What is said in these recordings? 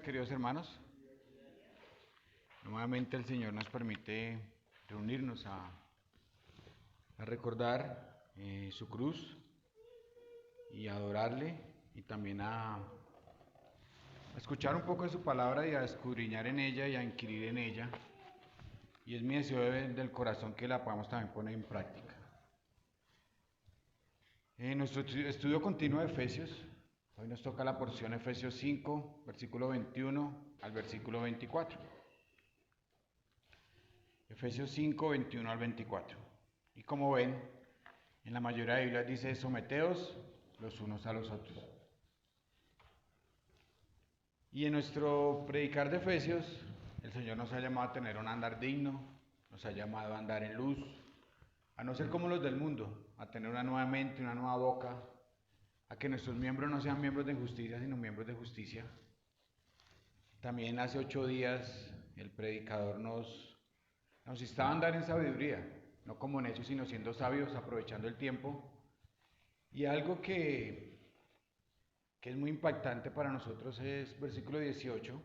queridos hermanos. Nuevamente el Señor nos permite reunirnos a recordar su cruz y a adorarle, y también a escuchar un poco de su palabra y a escudriñar en ella y a inquirir en ella. Y es mi deseo del corazón que la podamos también poner en práctica. En nuestro estudio continuo de Efesios, hoy nos toca la porción Efesios 5, versículo 21 al versículo 24. Efesios 5, 21 al 24. Y como ven, en la mayoría de Biblias dice: someteos los unos a los otros. Y en nuestro predicar de Efesios, el Señor nos ha llamado a tener un andar digno, nos ha llamado a andar en luz, a no ser como los del mundo, a tener una nueva mente, una nueva boca, a que nuestros miembros no sean miembros de injusticia, sino miembros de justicia. También hace 8 días el predicador nos instaba a andar en sabiduría, no como necios, sino siendo sabios, aprovechando el tiempo. Y algo que es muy impactante para nosotros es versículo 18: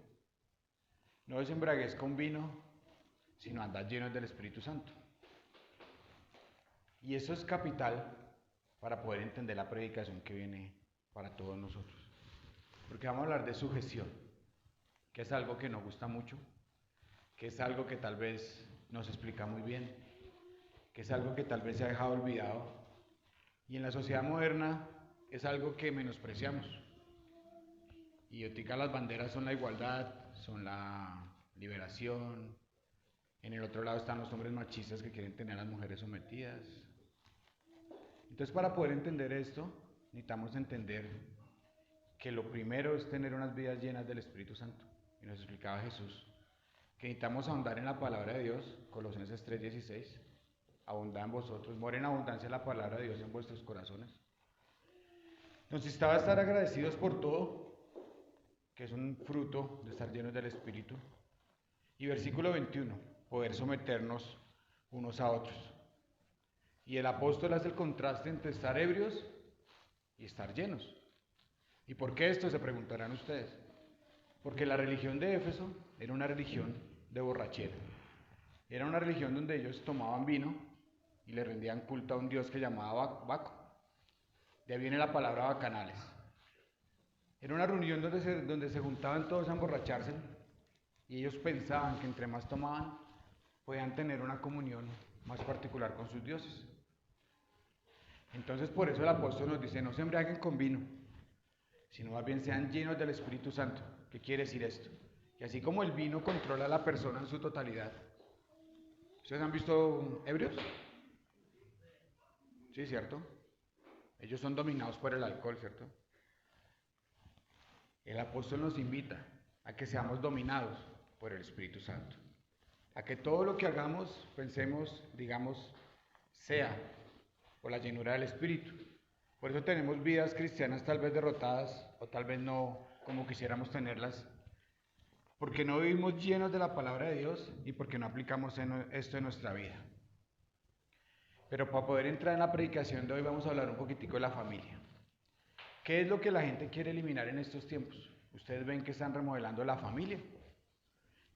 no os embriaguéis con vino, sino andad llenos del Espíritu Santo. Y eso es capital para poder entender la predicación que viene para todos nosotros. Porque vamos a hablar de sujeción, que es algo que nos gusta mucho, que es algo que tal vez no se explica muy bien, que es algo que tal vez se ha dejado olvidado. Y en la sociedad moderna es algo que menospreciamos. Y ahorita las banderas son la igualdad, son la liberación. En el otro lado están los hombres machistas que quieren tener a las mujeres sometidas. Entonces, para poder entender esto, necesitamos entender que lo primero es tener unas vidas llenas del Espíritu Santo. Y nos explicaba Jesús que necesitamos ahondar en la palabra de Dios, Colosenses 3:16. Abundad en vosotros, mora en abundancia la palabra de Dios en vuestros corazones. Nos instaba a estar agradecidos por todo, que es un fruto de estar llenos del Espíritu. Y versículo 21, poder someternos unos a otros. Y el apóstol hace el contraste entre estar ebrios y estar llenos. ¿Y por qué esto? Se preguntarán ustedes. Porque la religión de Éfeso era una religión de borrachera. Era una religión donde ellos tomaban vino y le rendían culto a un dios que llamaba Baco. De ahí viene la palabra bacanales. Era una reunión donde se juntaban todos a emborracharse, y ellos pensaban que entre más tomaban, podían tener una comunión más particular con sus dioses. Entonces, por eso el apóstol nos dice: no se embriaguen con vino, sino más bien sean llenos del Espíritu Santo. ¿Qué quiere decir esto? Que así como el vino controla a la persona en su totalidad. ¿Ustedes han visto ebrios? Sí, ¿cierto? Ellos son dominados por el alcohol, ¿cierto? El apóstol nos invita a que seamos dominados por el Espíritu Santo. A que todo lo que hagamos, pensemos, digamos, sea por la llenura del Espíritu. Por eso tenemos vidas cristianas tal vez derrotadas, o tal vez no como quisiéramos tenerlas, porque no vivimos llenos de la palabra de Dios y porque no aplicamos esto en nuestra vida. Pero para poder entrar en la predicación de hoy vamos a hablar un poquitico de la familia. ¿Qué es lo que la gente quiere eliminar en estos tiempos? Ustedes ven que están remodelando la familia.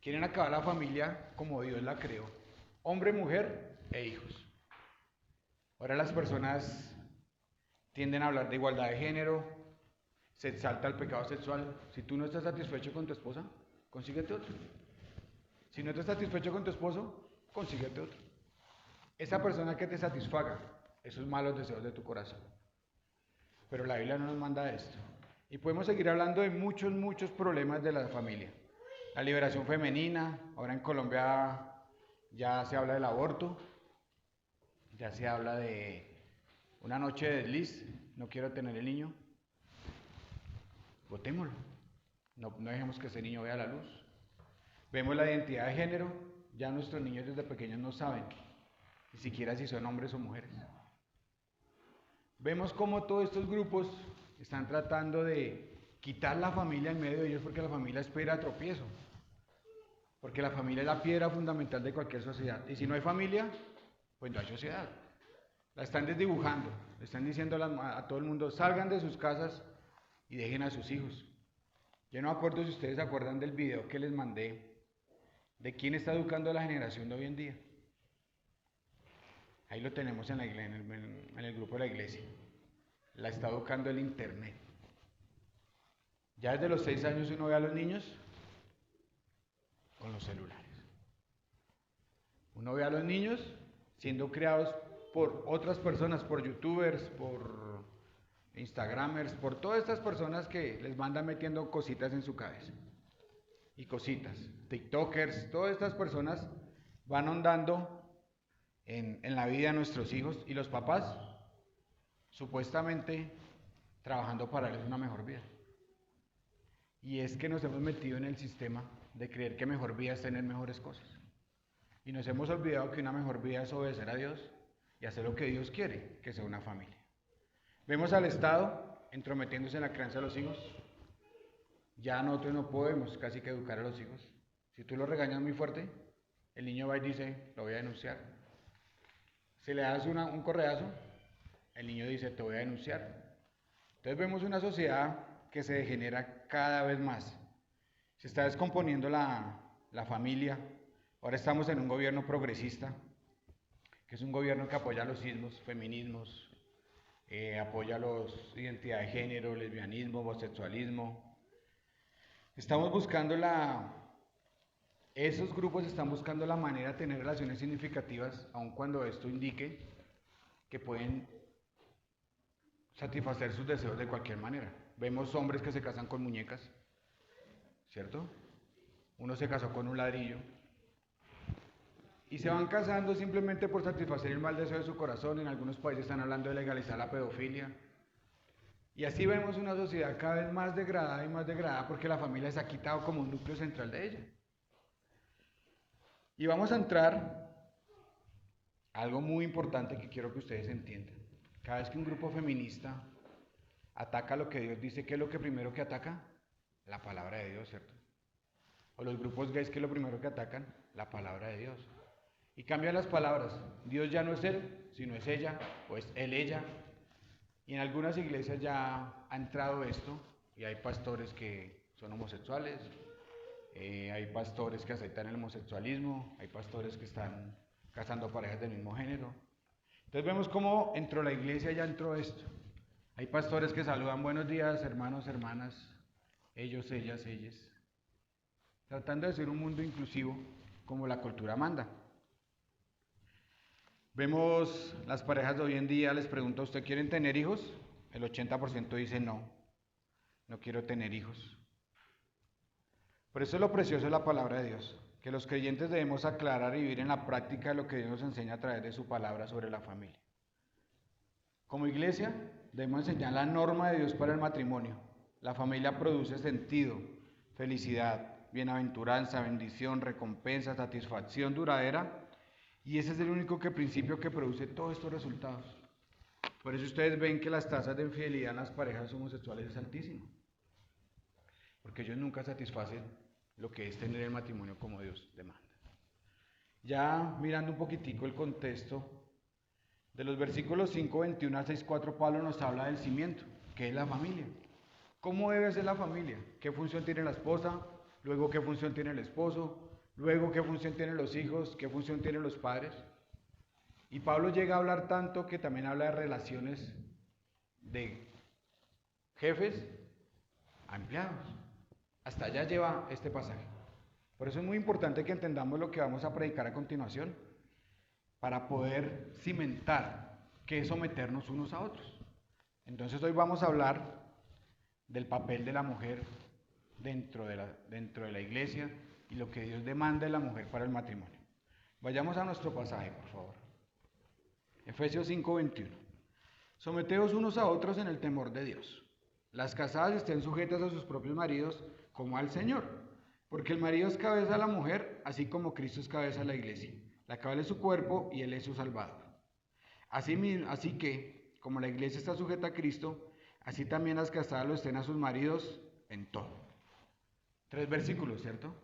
Quieren acabar la familia como Dios la creó: hombre, mujer e hijos. Ahora las personas tienden a hablar de igualdad de género, se exalta el pecado sexual. Si tú no estás satisfecho con tu esposa, consíguete otro. Si no estás satisfecho con tu esposo, consíguete otro. Esa persona que te satisfaga esos malos deseos de tu corazón. Pero la Biblia no nos manda esto. Y podemos seguir hablando de muchos problemas de la familia. La liberación femenina, ahora en Colombia ya se habla del aborto, ya se habla de una noche de desliz, no quiero tener el niño, votémoslo, no dejemos que ese niño vea la luz. Vemos la identidad de género, ya nuestros niños desde pequeños no saben ni siquiera si son hombres o mujeres. Vemos cómo todos estos grupos están tratando de quitar la familia en medio de ellos, porque la familia es piedra de tropiezo. Porque la familia es la piedra fundamental de cualquier sociedad. Y si no hay familia, pues no hay sociedad. La están desdibujando, le están diciendo a todo el mundo: salgan de sus casas y dejen a sus hijos. Yo no me acuerdo si ustedes se acuerdan del video que les mandé de quién está educando a la generación de hoy en día. Ahí lo tenemos en el grupo de la iglesia. La está educando el internet. Ya desde los 6 años uno ve a los niños con los celulares. Uno ve a los niños siendo creados por otras personas, por youtubers, por instagramers, por todas estas personas que les mandan metiendo cositas en su cabeza. Y cositas, tiktokers, todas estas personas van ahondando en la vida de nuestros hijos y los papás supuestamente trabajando para darles una mejor vida. Y es que nos hemos metido en el sistema de creer que mejor vida es tener mejores cosas. Y nos hemos olvidado que una mejor vida es obedecer a Dios y hacer lo que Dios quiere, que sea una familia. Vemos al Estado entrometiéndose en la crianza de los hijos. Ya nosotros no podemos casi que educar a los hijos. Si tú lo regañas muy fuerte, el niño va y dice, lo voy a denunciar. Si le das un correazo, el niño dice, te voy a denunciar. Entonces vemos una sociedad que se degenera cada vez más. Se está descomponiendo la familia. Ahora estamos en un gobierno progresista, que es un gobierno que apoya los ismos, feminismos, apoya los identidad de género, lesbianismo, homosexualismo. Estamos buscando esos grupos están buscando la manera de tener relaciones significativas, aun cuando esto indique que pueden satisfacer sus deseos de cualquier manera. Vemos hombres que se casan con muñecas, ¿cierto? Uno se casó con un ladrillo. Y se van casando simplemente por satisfacer el mal deseo de su corazón. En algunos países están hablando de legalizar la pedofilia. Y así vemos una sociedad cada vez más degradada porque la familia se ha quitado como un núcleo central de ella. Y vamos a entrar a algo muy importante que quiero que ustedes entiendan. Cada vez que un grupo feminista ataca lo que Dios dice, ¿qué es lo que primero que ataca? La palabra de Dios, ¿cierto? O los grupos gays, ¿qué es lo primero que atacan? La palabra de Dios. Y cambian las palabras. Dios ya no es él, sino es ella, o es él, ella. Y en algunas iglesias ya ha entrado esto, y hay pastores que son homosexuales, hay pastores que aceptan el homosexualismo, hay pastores que están casando parejas del mismo género. Entonces vemos cómo entró la iglesia, ya entró esto. Hay pastores que saludan buenos días, hermanos, hermanas, ellos, ellas, ellas, tratando de ser un mundo inclusivo como la cultura manda. Vemos las parejas de hoy en día, les pregunto, ¿usted quieren tener hijos? El 80% dice no, no quiero tener hijos. Por eso es lo precioso de la palabra de Dios, que los creyentes debemos aclarar y vivir en la práctica lo que Dios nos enseña a través de su palabra sobre la familia. Como iglesia, debemos enseñar la norma de Dios para el matrimonio. La familia produce sentido, felicidad, bienaventuranza, bendición, recompensa, satisfacción duradera. Y ese es el único principio que produce todos estos resultados. Por eso ustedes ven que las tasas de infidelidad en las parejas homosexuales es altísima. Porque ellos nunca satisfacen lo que es tener el matrimonio como Dios demanda. Ya mirando un poquitico el contexto, de los versículos 5, 21 al 6, 4, Pablo nos habla del cimiento, que es la familia. ¿Cómo debe ser la familia? ¿Qué función tiene la esposa? Luego, ¿qué función tiene el esposo? Luego, ¿qué función tienen los hijos? ¿Qué función tienen los padres? Y Pablo llega a hablar tanto que también habla de relaciones de jefes a empleados. Hasta allá lleva este pasaje. Por eso es muy importante que entendamos lo que vamos a predicar a continuación, para poder cimentar qué es someternos unos a otros. Entonces hoy vamos a hablar del papel de la mujer dentro de la iglesia y lo que Dios demanda de la mujer para el matrimonio. Vayamos a nuestro pasaje, por favor. Efesios 5:21. Someteos unos a otros en el temor de Dios. Las casadas estén sujetas a sus propios maridos como al Señor, porque el marido es cabeza de la mujer, así como Cristo es cabeza de la iglesia, la cual es su cuerpo y él es su salvador. Así que, como la iglesia está sujeta a Cristo, así también las casadas lo estén a sus maridos en todo. 3 versículos, ¿cierto?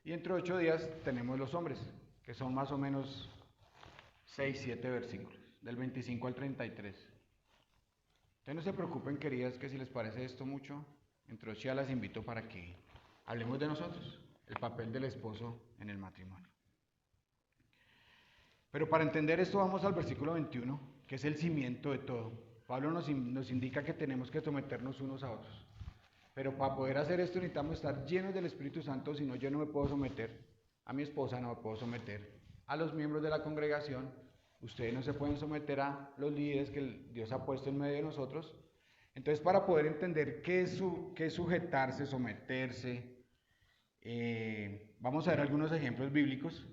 Y dentro de 8 días tenemos los hombres, que son más o menos 6, 7 versículos, del 25 al 33. Entonces no se preocupen, queridas, que si les parece esto mucho, Entre 8 ya las invito para que hablemos de nosotros, el papel del esposo en el matrimonio. Pero para entender esto vamos al versículo 21, que es el cimiento de todo. Pablo nos indica que tenemos que someternos unos a otros. Pero para poder hacer esto necesitamos estar llenos del Espíritu Santo, si no yo no me puedo someter a mi esposa, no me puedo someter a los miembros de la congregación, ustedes no se pueden someter a los líderes que Dios ha puesto en medio de nosotros. Entonces, para poder entender qué es sujetarse, someterse, vamos a ver algunos ejemplos bíblicos.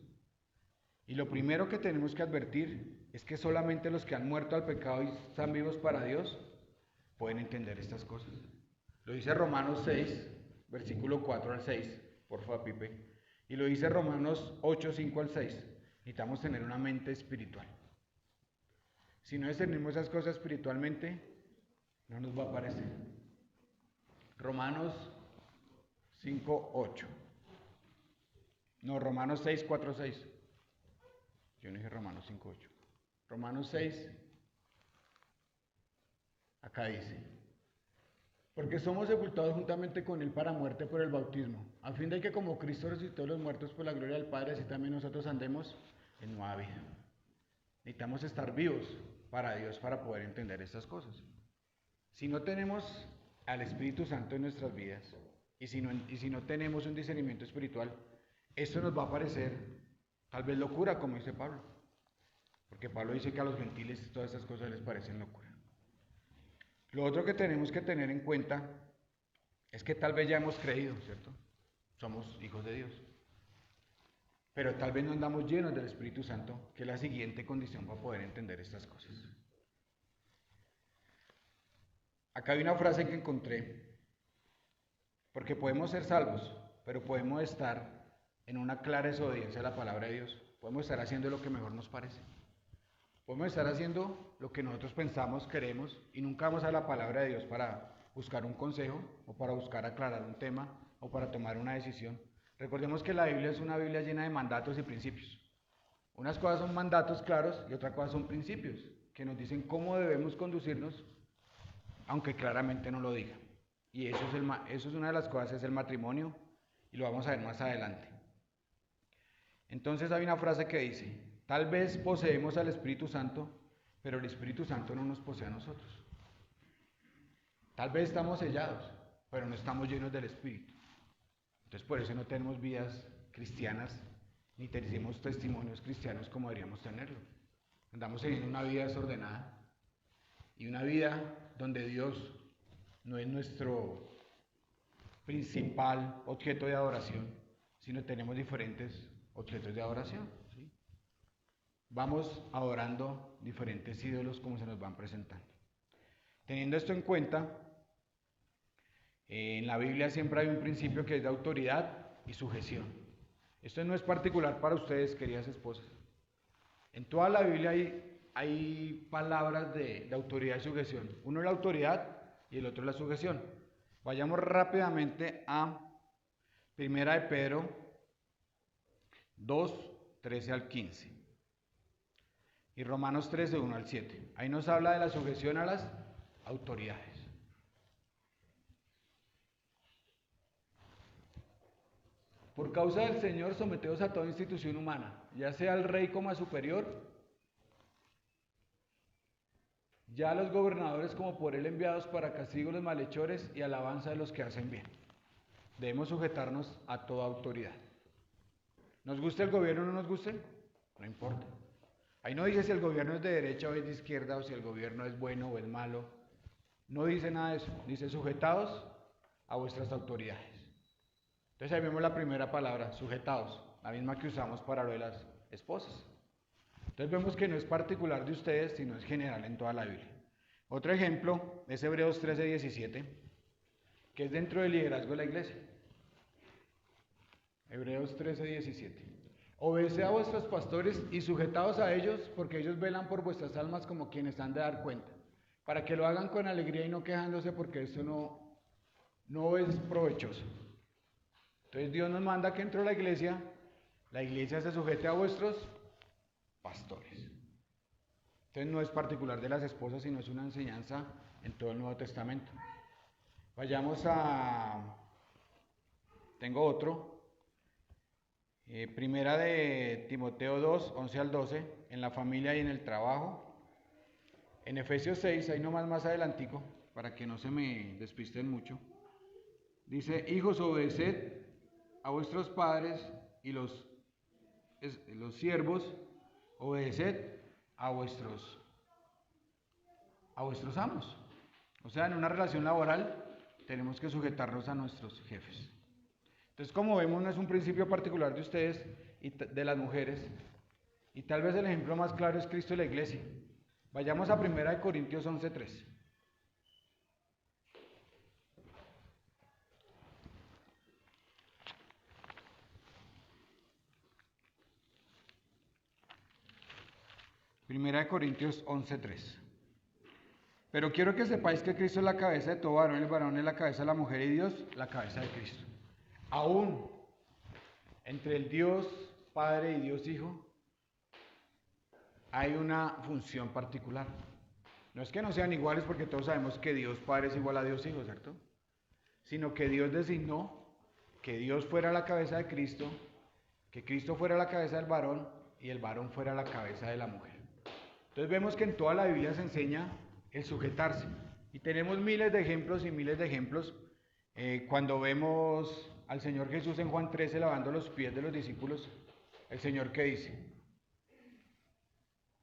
Y lo primero que tenemos que advertir es que solamente los que han muerto al pecado y están vivos para Dios pueden entender estas cosas. Lo dice Romanos 6, versículo 4 al 6, por favor, Pipe. Y lo dice Romanos 8, 5 al 6. Necesitamos tener una mente espiritual. Si no discernimos esas cosas espiritualmente, no nos va a aparecer. Romanos 5, 8. No, Romanos 6, 4, 6. Yo no dije Romanos 5, 8. Romanos 6, acá dice: porque somos sepultados juntamente con Él para muerte por el bautismo, a fin de que como Cristo resucitó de los muertos por la gloria del Padre, así también nosotros andemos en nueva vida. Necesitamos estar vivos para Dios para poder entender estas cosas. Si no tenemos al Espíritu Santo en nuestras vidas y si no tenemos un discernimiento espiritual, esto nos va a parecer tal vez locura, como dice Pablo. Porque Pablo dice que a los gentiles todas estas cosas les parecen locura. Lo otro que tenemos que tener en cuenta es que tal vez ya hemos creído, ¿cierto? Somos hijos de Dios. Pero tal vez no andamos llenos del Espíritu Santo, que es la siguiente condición para poder entender estas cosas. Acá hay una frase que encontré, porque podemos ser salvos, pero podemos estar en una clara desobediencia a la palabra de Dios. Podemos estar haciendo lo que mejor nos parece. Podemos estar haciendo lo que nosotros pensamos, queremos, y nunca vamos a la palabra de Dios para buscar un consejo, o para buscar aclarar un tema, o para tomar una decisión. Recordemos que la Biblia es una Biblia llena de mandatos y principios. Unas cosas son mandatos claros y otras cosas son principios, que nos dicen cómo debemos conducirnos, aunque claramente no lo diga. Y eso es una de las cosas, es el matrimonio, y lo vamos a ver más adelante. Entonces hay una frase que dice: tal vez poseemos al Espíritu Santo, pero el Espíritu Santo no nos posee a nosotros. Tal vez estamos sellados, pero no estamos llenos del Espíritu. Entonces por eso no tenemos vidas cristianas, ni tenemos testimonios cristianos como deberíamos tenerlo. Andamos teniendo una vida desordenada y una vida donde Dios no es nuestro principal objeto de adoración, sino tenemos diferentes objetos de adoración. ¿Sí? Vamos adorando diferentes ídolos como se nos van presentando. Teniendo esto en cuenta, en la Biblia siempre hay un principio que es de autoridad y sujeción. Esto no es particular para ustedes, queridas esposas. En toda la Biblia hay palabras de autoridad y sujeción. Uno es la autoridad y el otro es la sujeción. Vayamos rápidamente a 1 de Pedro 2, 13 al 15. Y Romanos 13, 1 al 7. Ahí nos habla de la sujeción a las autoridades. Por causa del Señor, someteos a toda institución humana, ya sea al rey como a superior, ya a los gobernadores como por él enviados para castigo de los malhechores y alabanza de los que hacen bien. Debemos sujetarnos a toda autoridad. ¿Nos gusta el gobierno o no nos guste? No importa. Ahí no dice si el gobierno es de derecha o es de izquierda, o si el gobierno es bueno o es malo. No dice nada de eso. Dice sujetados a vuestras autoridades. Entonces ahí vemos la primera palabra, sujetados, la misma que usamos para lo de las esposas. Entonces vemos que no es particular de ustedes, sino es general en toda la Biblia. Otro ejemplo es Hebreos 13, 17, que es dentro del liderazgo de la iglesia. Hebreos 13, 17. Obedeced a vuestros pastores y sujetaos a ellos, porque ellos velan por vuestras almas como quienes han de dar cuenta, para que lo hagan con alegría y no quejándose, porque esto no es provechoso. Entonces Dios nos manda que dentro de la iglesia se sujete a vuestros pastores. Entonces no es particular de las esposas, sino es una enseñanza en todo el Nuevo Testamento. Vayamos a... Tengo otro. Primera de Timoteo 2, 11 al 12, en la familia y en el trabajo. En Efesios 6, ahí nomás más adelantico, para que no se me despisten mucho. Dice, hijos, obedeced a vuestros padres y los siervos, obedeced a vuestros amos. O sea, en una relación laboral tenemos que sujetarnos a nuestros jefes. Entonces, como vemos, no es un principio particular de ustedes y de las mujeres, y tal vez el ejemplo más claro es Cristo y la iglesia. Vayamos a 1 Corintios 11:3. Primera de Corintios 11:3. Pero quiero que sepáis que Cristo es la cabeza de todo varón, el varón es la cabeza de la mujer y Dios la cabeza de Cristo. Aún entre el Dios Padre y Dios Hijo hay una función particular. No es que no sean iguales porque todos sabemos que Dios Padre es igual a Dios Hijo, ¿cierto? Sino que Dios designó que Dios fuera la cabeza de Cristo, que Cristo fuera la cabeza del varón y el varón fuera la cabeza de la mujer. Entonces vemos que en toda la Biblia se enseña el sujetarse. Y tenemos miles de ejemplos y miles de ejemplos. Cuando vemos al Señor Jesús en Juan 13 lavando los pies de los discípulos, el Señor ¿qué dice?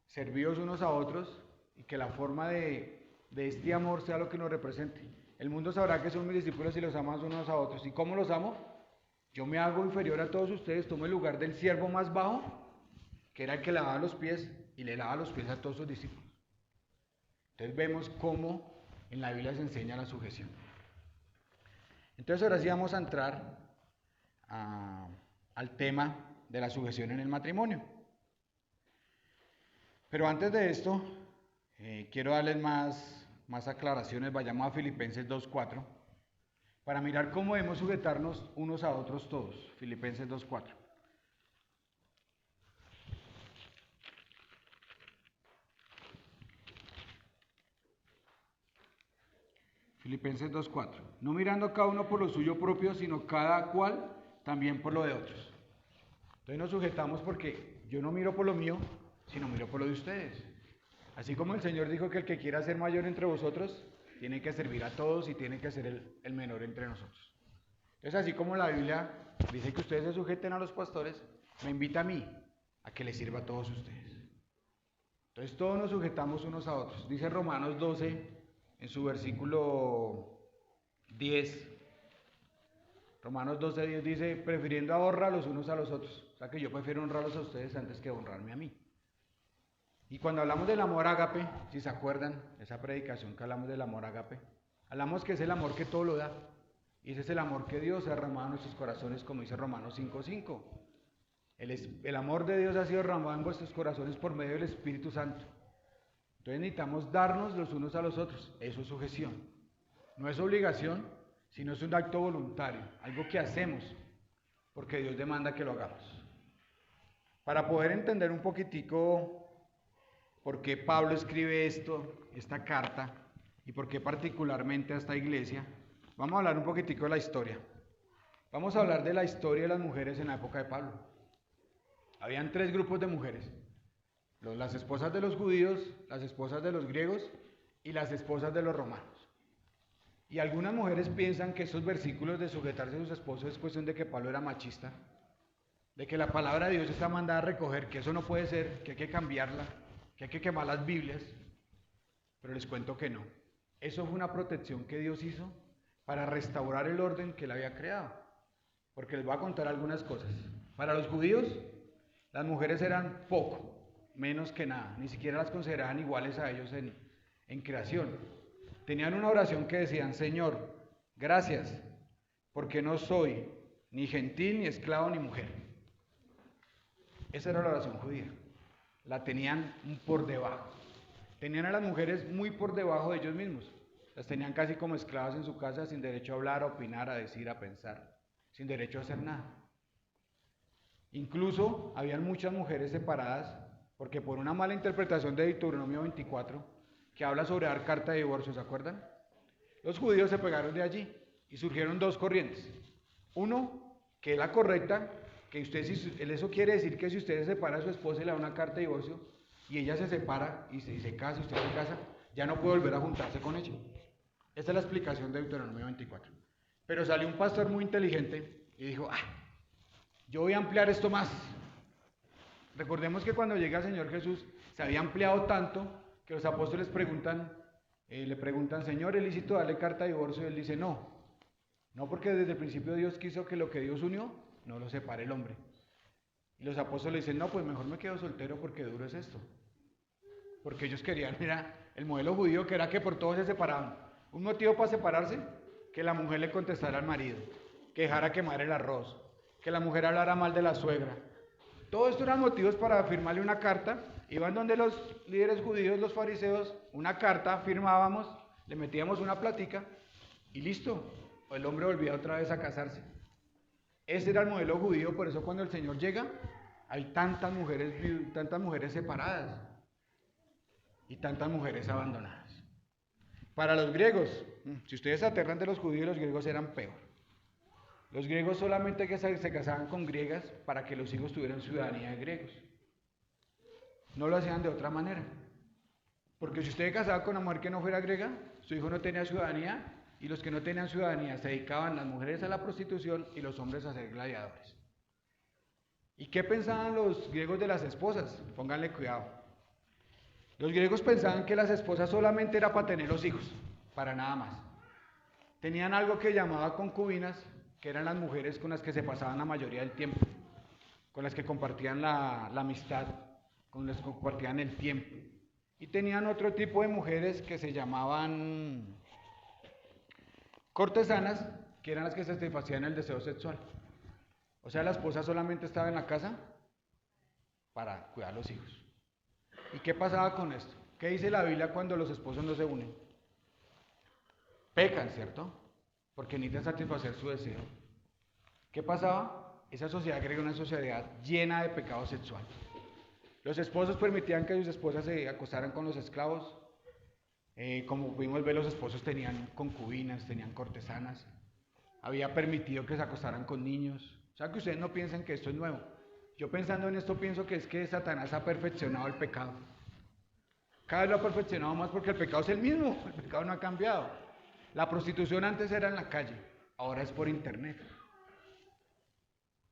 Servíos unos a otros y que la forma de este amor sea lo que nos represente. El mundo sabrá que son mis discípulos y los amas unos a otros. ¿Y cómo los amo? Yo me hago inferior a todos ustedes, tomo el lugar del siervo más bajo, que era el que lavaba los pies, y le lava los pies a todos sus discípulos. Entonces vemos cómo en la Biblia se enseña la sujeción. Entonces ahora sí vamos a entrar al tema de la sujeción en el matrimonio. Pero antes de esto, quiero darles más aclaraciones. Vayamos a Filipenses 2:4 para mirar cómo debemos sujetarnos unos a otros todos. Filipenses 2:4. Filipenses 2:4. No mirando cada uno por lo suyo propio, sino cada cual también por lo de otros. Entonces nos sujetamos porque yo no miro por lo mío, sino miro por lo de ustedes. Así como el Señor dijo que el que quiera ser mayor entre vosotros, tiene que servir a todos y tiene que ser el menor entre nosotros. Entonces, así como la Biblia dice que ustedes se sujeten a los pastores, me invita a mí a que les sirva a todos ustedes. Entonces todos nos sujetamos unos a otros. Dice Romanos 12, en su versículo 10, Romanos 12:10 dice, prefiriendo ahorrar los unos a los otros. O sea que yo prefiero honrarlos a ustedes antes que honrarme a mí. Y cuando hablamos del amor ágape, si se acuerdan, esa predicación que hablamos del amor ágape, hablamos que es el amor que todo lo da. Y ese es el amor que Dios ha derramado en nuestros corazones, como dice Romanos 5:5. El amor de Dios ha sido derramado en vuestros corazones por medio del Espíritu Santo. Entonces necesitamos darnos los unos a los otros. Eso es sujeción. No es obligación, sino es un acto voluntario, algo que hacemos porque Dios demanda que lo hagamos. Para poder entender un poquitico por qué Pablo escribe esta carta, y por qué particularmente a esta iglesia, vamos a hablar un poquitico de la historia. Vamos a hablar de la historia de las mujeres en la época de Pablo. Habían 3 grupos de mujeres. Las esposas de los judíos, las esposas de los griegos y las esposas de los romanos. Y algunas mujeres piensan que estos versículos de sujetarse a sus esposos es cuestión de que Pablo era machista, de que la palabra de Dios está mandada a recoger, que eso no puede ser, que hay que cambiarla, que hay que quemar las Biblias. Pero les cuento que no. Eso fue una protección que Dios hizo para restaurar el orden que él había creado. Porque les voy a contar algunas cosas. Para los judíos, las mujeres eran poco, menos que nada, ni siquiera las consideraban iguales a ellos en creación. Tenían una oración que decían, Señor, gracias, porque no soy ni gentil, ni esclavo, ni mujer. Esa era la oración judía. La tenían por debajo. Tenían a las mujeres muy por debajo de ellos mismos. Las tenían casi como esclavas en su casa, sin derecho a hablar, a opinar, a decir, a pensar, sin derecho a hacer nada. Incluso habían muchas mujeres separadas, porque por una mala interpretación de Deuteronomio 24, que habla sobre dar carta de divorcio, ¿se acuerdan? Los judíos se pegaron de allí y surgieron dos corrientes. Uno, que es la correcta, que usted, eso quiere decir que si usted se separa a su esposa y le da una carta de divorcio, y ella se separa y se casa, y usted se casa, ya no puede volver a juntarse con ella. Esta es la explicación de Deuteronomio 24. Pero salió un pastor muy inteligente y dijo, yo voy a ampliar esto más. Recordemos que cuando llega el Señor Jesús, se había ampliado tanto que los apóstoles le preguntan, Señor, ¿es lícito darle carta de divorcio? Y él dice, no, porque desde el principio Dios quiso que lo que Dios unió, no lo separe el hombre. Y los apóstoles dicen, no, pues mejor me quedo soltero porque duro es esto. Porque ellos querían, mira, el modelo judío que era que por todo se separaban. Un motivo para separarse, que la mujer le contestara al marido, que dejara quemar el arroz, que la mujer hablara mal de la suegra. Todo esto eran motivos para firmarle una carta. Iban donde los líderes judíos, los fariseos, una carta, firmábamos, le metíamos una plática y listo. El hombre volvía otra vez a casarse. Ese era el modelo judío, por eso cuando el Señor llega, hay tantas mujeres separadas y tantas mujeres abandonadas. Para los griegos, si ustedes se aterran de los judíos, los griegos eran peor. Los griegos solamente que se casaban con griegas para que los hijos tuvieran ciudadanía de griegos. No lo hacían de otra manera. Porque si usted casaba con una mujer que no fuera griega, su hijo no tenía ciudadanía, y los que no tenían ciudadanía se dedicaban las mujeres a la prostitución y los hombres a ser gladiadores. ¿Y qué pensaban los griegos de las esposas? Pónganle cuidado. Los griegos pensaban que las esposas solamente era para tener los hijos, para nada más. Tenían algo que llamaba concubinas, que eran las mujeres con las que se pasaban la mayoría del tiempo, con las que compartían la amistad, con las que compartían el tiempo. Y tenían otro tipo de mujeres que se llamaban cortesanas, que eran las que satisfacían el deseo sexual. O sea, la esposa solamente estaba en la casa para cuidar a los hijos. ¿Y qué pasaba con esto? ¿Qué dice la Biblia cuando los esposos no se unen? Pecan, ¿cierto? Porque necesitan satisfacer su deseo. ¿Qué pasaba? Esa sociedad griega era una sociedad llena de pecado sexual. Los esposos permitían que sus esposas se acostaran con los esclavos. Como pudimos ver, los esposos tenían concubinas, tenían cortesanas. Había permitido que se acostaran con niños. O sea, que ustedes no piensen que esto es nuevo. Yo pensando en esto pienso que es que Satanás ha perfeccionado el pecado. Cada vez lo ha perfeccionado más porque el pecado es el mismo, el pecado no ha cambiado. La prostitución antes era en la calle, ahora es por internet.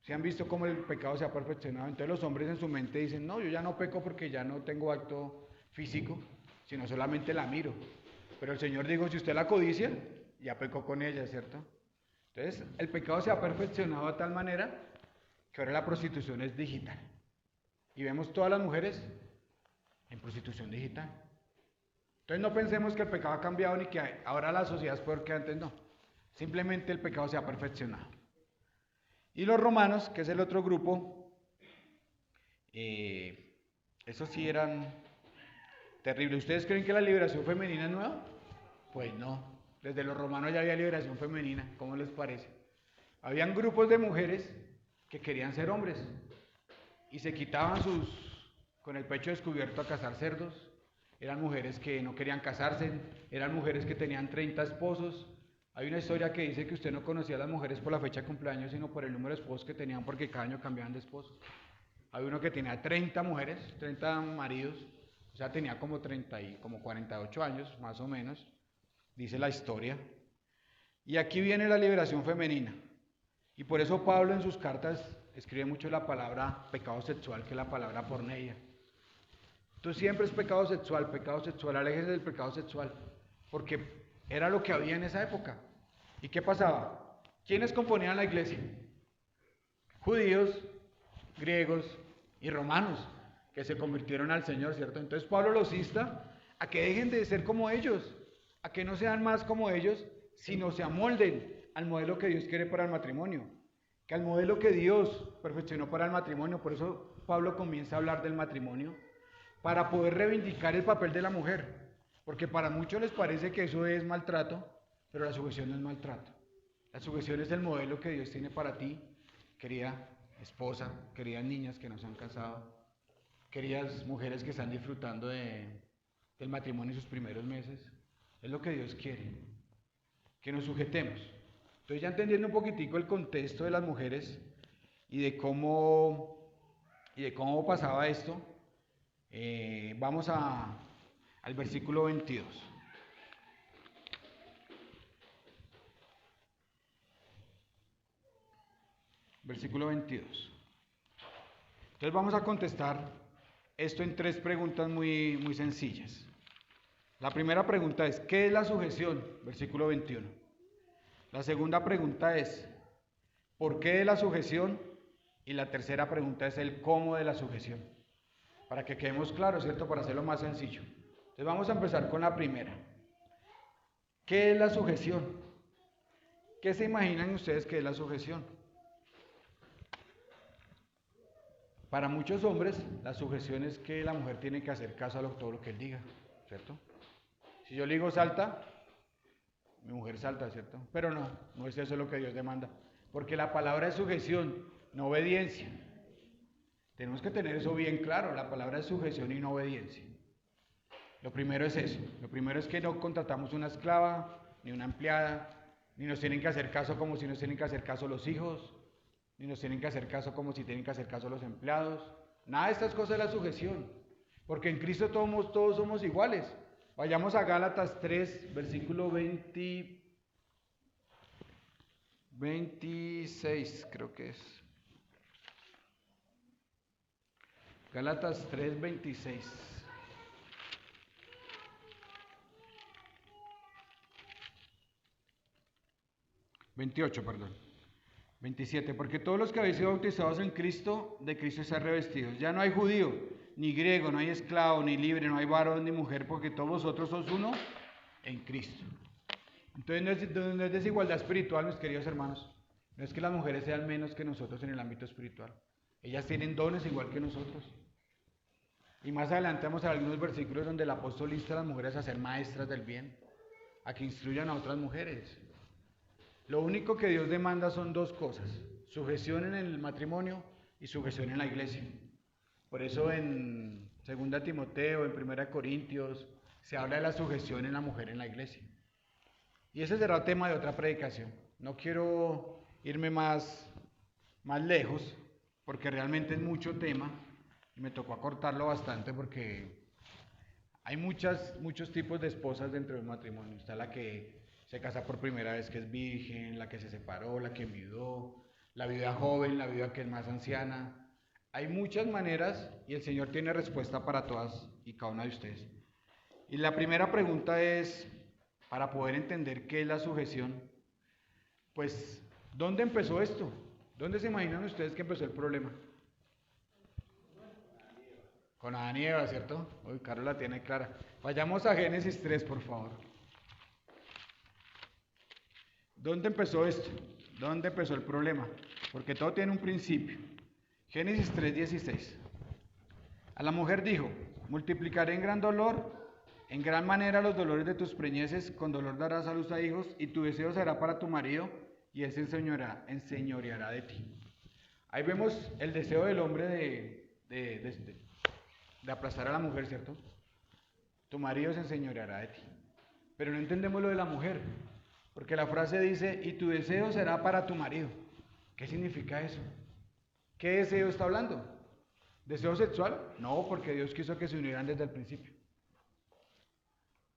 ¿Se han visto cómo el pecado se ha perfeccionado? Entonces los hombres en su mente dicen, no, yo ya no peco porque ya no tengo acto físico, sino solamente la miro. Pero el Señor dijo, si usted la codicia, ya pecó con ella, ¿cierto? Entonces el pecado se ha perfeccionado de tal manera que ahora la prostitución es digital. Y vemos todas las mujeres en prostitución digital. Entonces no pensemos que el pecado ha cambiado ni que ahora la sociedad es peor que antes, no. Simplemente el pecado se ha perfeccionado. Y los romanos, que es el otro grupo, esos sí eran terribles. ¿Ustedes creen que la liberación femenina es nueva? Pues no. Desde los romanos ya había liberación femenina. ¿Cómo les parece? Habían grupos de mujeres que querían ser hombres y se quitaban con el pecho descubierto a cazar cerdos. Eran mujeres que no querían casarse, eran mujeres que tenían 30 esposos. Hay una historia que dice que usted no conocía a las mujeres por la fecha de cumpleaños, sino por el número de esposos que tenían, porque cada año cambiaban de esposo. Hay uno que tenía 30 mujeres, 30 maridos, o sea, tenía como 48 años, más o menos, dice la historia. Y aquí viene la liberación femenina. Y por eso Pablo en sus cartas escribe mucho la palabra pecado sexual que la palabra porneia. Entonces siempre es pecado sexual, aléjense del pecado sexual, porque era lo que había en esa época. ¿Y qué pasaba? ¿Quiénes componían la iglesia? Judíos, griegos y romanos, que se convirtieron al Señor, ¿cierto? Entonces Pablo los insta a que dejen de ser como ellos, a que no sean más como ellos, sino se amolden al modelo que Dios quiere para el matrimonio, que al modelo que Dios perfeccionó para el matrimonio. Por eso Pablo comienza a hablar del matrimonio, para poder reivindicar el papel de la mujer, porque para muchos les parece que eso es maltrato, pero la sujeción no es maltrato. La sujeción es el modelo que Dios tiene para ti, querida esposa, queridas niñas que no se han casado, queridas mujeres que están disfrutando del matrimonio en sus primeros meses. Es lo que Dios quiere. que nos sujetemos. Entonces ya entendiendo un poquitico el contexto de las mujeres y de cómo pasaba esto, vamos al versículo 22. Versículo 22. Entonces vamos a contestar esto en 3 preguntas muy, muy sencillas. La primera pregunta es, ¿qué es la sujeción? Versículo 21. La segunda pregunta es, ¿por qué de la sujeción? Y la tercera pregunta es el cómo de la sujeción. Para que quedemos claros, ¿cierto? Para hacerlo más sencillo. Entonces vamos a empezar con la primera. ¿Qué es la sujeción? ¿Qué se imaginan ustedes que es la sujeción? Para muchos hombres, la sujeción es que la mujer tiene que hacer caso a todo lo que él diga, ¿cierto? Si yo le digo salta, mi mujer salta, ¿cierto? Pero no es eso lo que Dios demanda. Porque la palabra es sujeción, no obediencia. Tenemos que tener eso bien claro, la palabra es sujeción y no obediencia. Lo primero es eso, lo primero es que no contratamos una esclava, ni una empleada, ni nos tienen que hacer caso como si nos tienen que hacer caso los hijos, ni nos tienen que hacer caso como si tienen que hacer caso los empleados. Nada de estas cosas es la sujeción, porque en Cristo todos somos iguales. Vayamos a Gálatas 3, versículo 26, creo que es. Gálatas 3, 26. 28, perdón. 27, porque todos los que habéis sido bautizados en Cristo, de Cristo se han revestido. Ya no hay judío, ni griego, no hay esclavo, ni libre, no hay varón ni mujer, porque todos vosotros sois uno en Cristo. Entonces no es desigualdad espiritual, mis queridos hermanos. No es que las mujeres sean menos que nosotros en el ámbito espiritual. Ellas tienen dones igual que nosotros. Y más adelante vamos a ver algunos versículos donde el apóstol insta a las mujeres a ser maestras del bien, a que instruyan a otras mujeres. Lo único que Dios demanda son 2 cosas, sujeción en el matrimonio y sujeción en la iglesia. Por eso en 2 Timoteo, en 1 Corintios, se habla de la sujeción en la mujer en la iglesia. Y ese será el tema de otra predicación. No quiero irme más lejos, porque realmente es mucho tema, y me tocó acortarlo bastante porque hay muchos tipos de esposas dentro del matrimonio. Está la que se casa por primera vez, que es virgen, la que se separó, la que enviudó, la viuda joven, la viuda que es más anciana. Hay muchas maneras y el Señor tiene respuesta para todas y cada una de ustedes. Y la primera pregunta es, para poder entender qué es la sujeción, pues, ¿dónde empezó esto? ¿Dónde se imaginan ustedes que empezó el problema? Con Adán y Eva, ¿cierto? Uy, Carlos la tiene clara. Vayamos a Génesis 3, por favor. ¿Dónde empezó esto? ¿Dónde empezó el problema? Porque todo tiene un principio. Génesis 3:16. A la mujer dijo, multiplicaré en gran dolor, en gran manera los dolores de tus preñeces, con dolor darás a luz a hijos, y tu deseo será para tu marido, y él se enseñoreará de ti. Ahí vemos el deseo del hombre de aplastar a la mujer, ¿cierto? Tu marido se enseñoreará de ti. Pero no entendemos lo de la mujer. Porque la frase dice, y tu deseo será para tu marido. ¿Qué significa eso? ¿Qué deseo está hablando? ¿Deseo sexual? No, porque Dios quiso que se unieran desde el principio.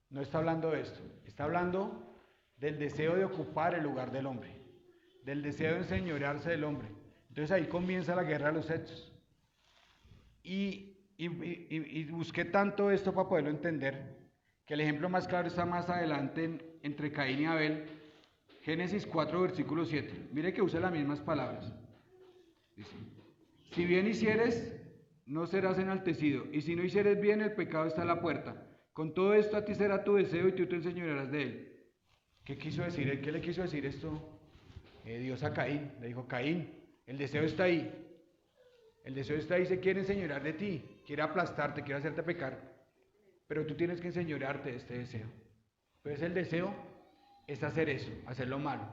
No está hablando de esto. Está hablando del deseo de ocupar el lugar del hombre. Del deseo de enseñorearse del hombre. Entonces ahí comienza la guerra de los sexos. Y busqué tanto esto para poderlo entender, que el ejemplo más claro está más adelante entre Caín y Abel, Génesis 4, versículo 7. Mire que usa las mismas palabras. Dice, si bien hicieres, no serás enaltecido, y si no hicieres bien, el pecado está a la puerta. Con todo esto a ti será tu deseo y tú te enseñorearás de él. ¿Qué quiso decir? ¿Qué le quiso decir esto Dios a Caín? Le dijo, Caín, el deseo está ahí. El deseo está ahí, se quiere enseñorear de ti, quiere aplastarte, quiere hacerte pecar. Pero tú tienes que enseñorearte de este deseo. Entonces el deseo es hacer eso, hacer lo malo.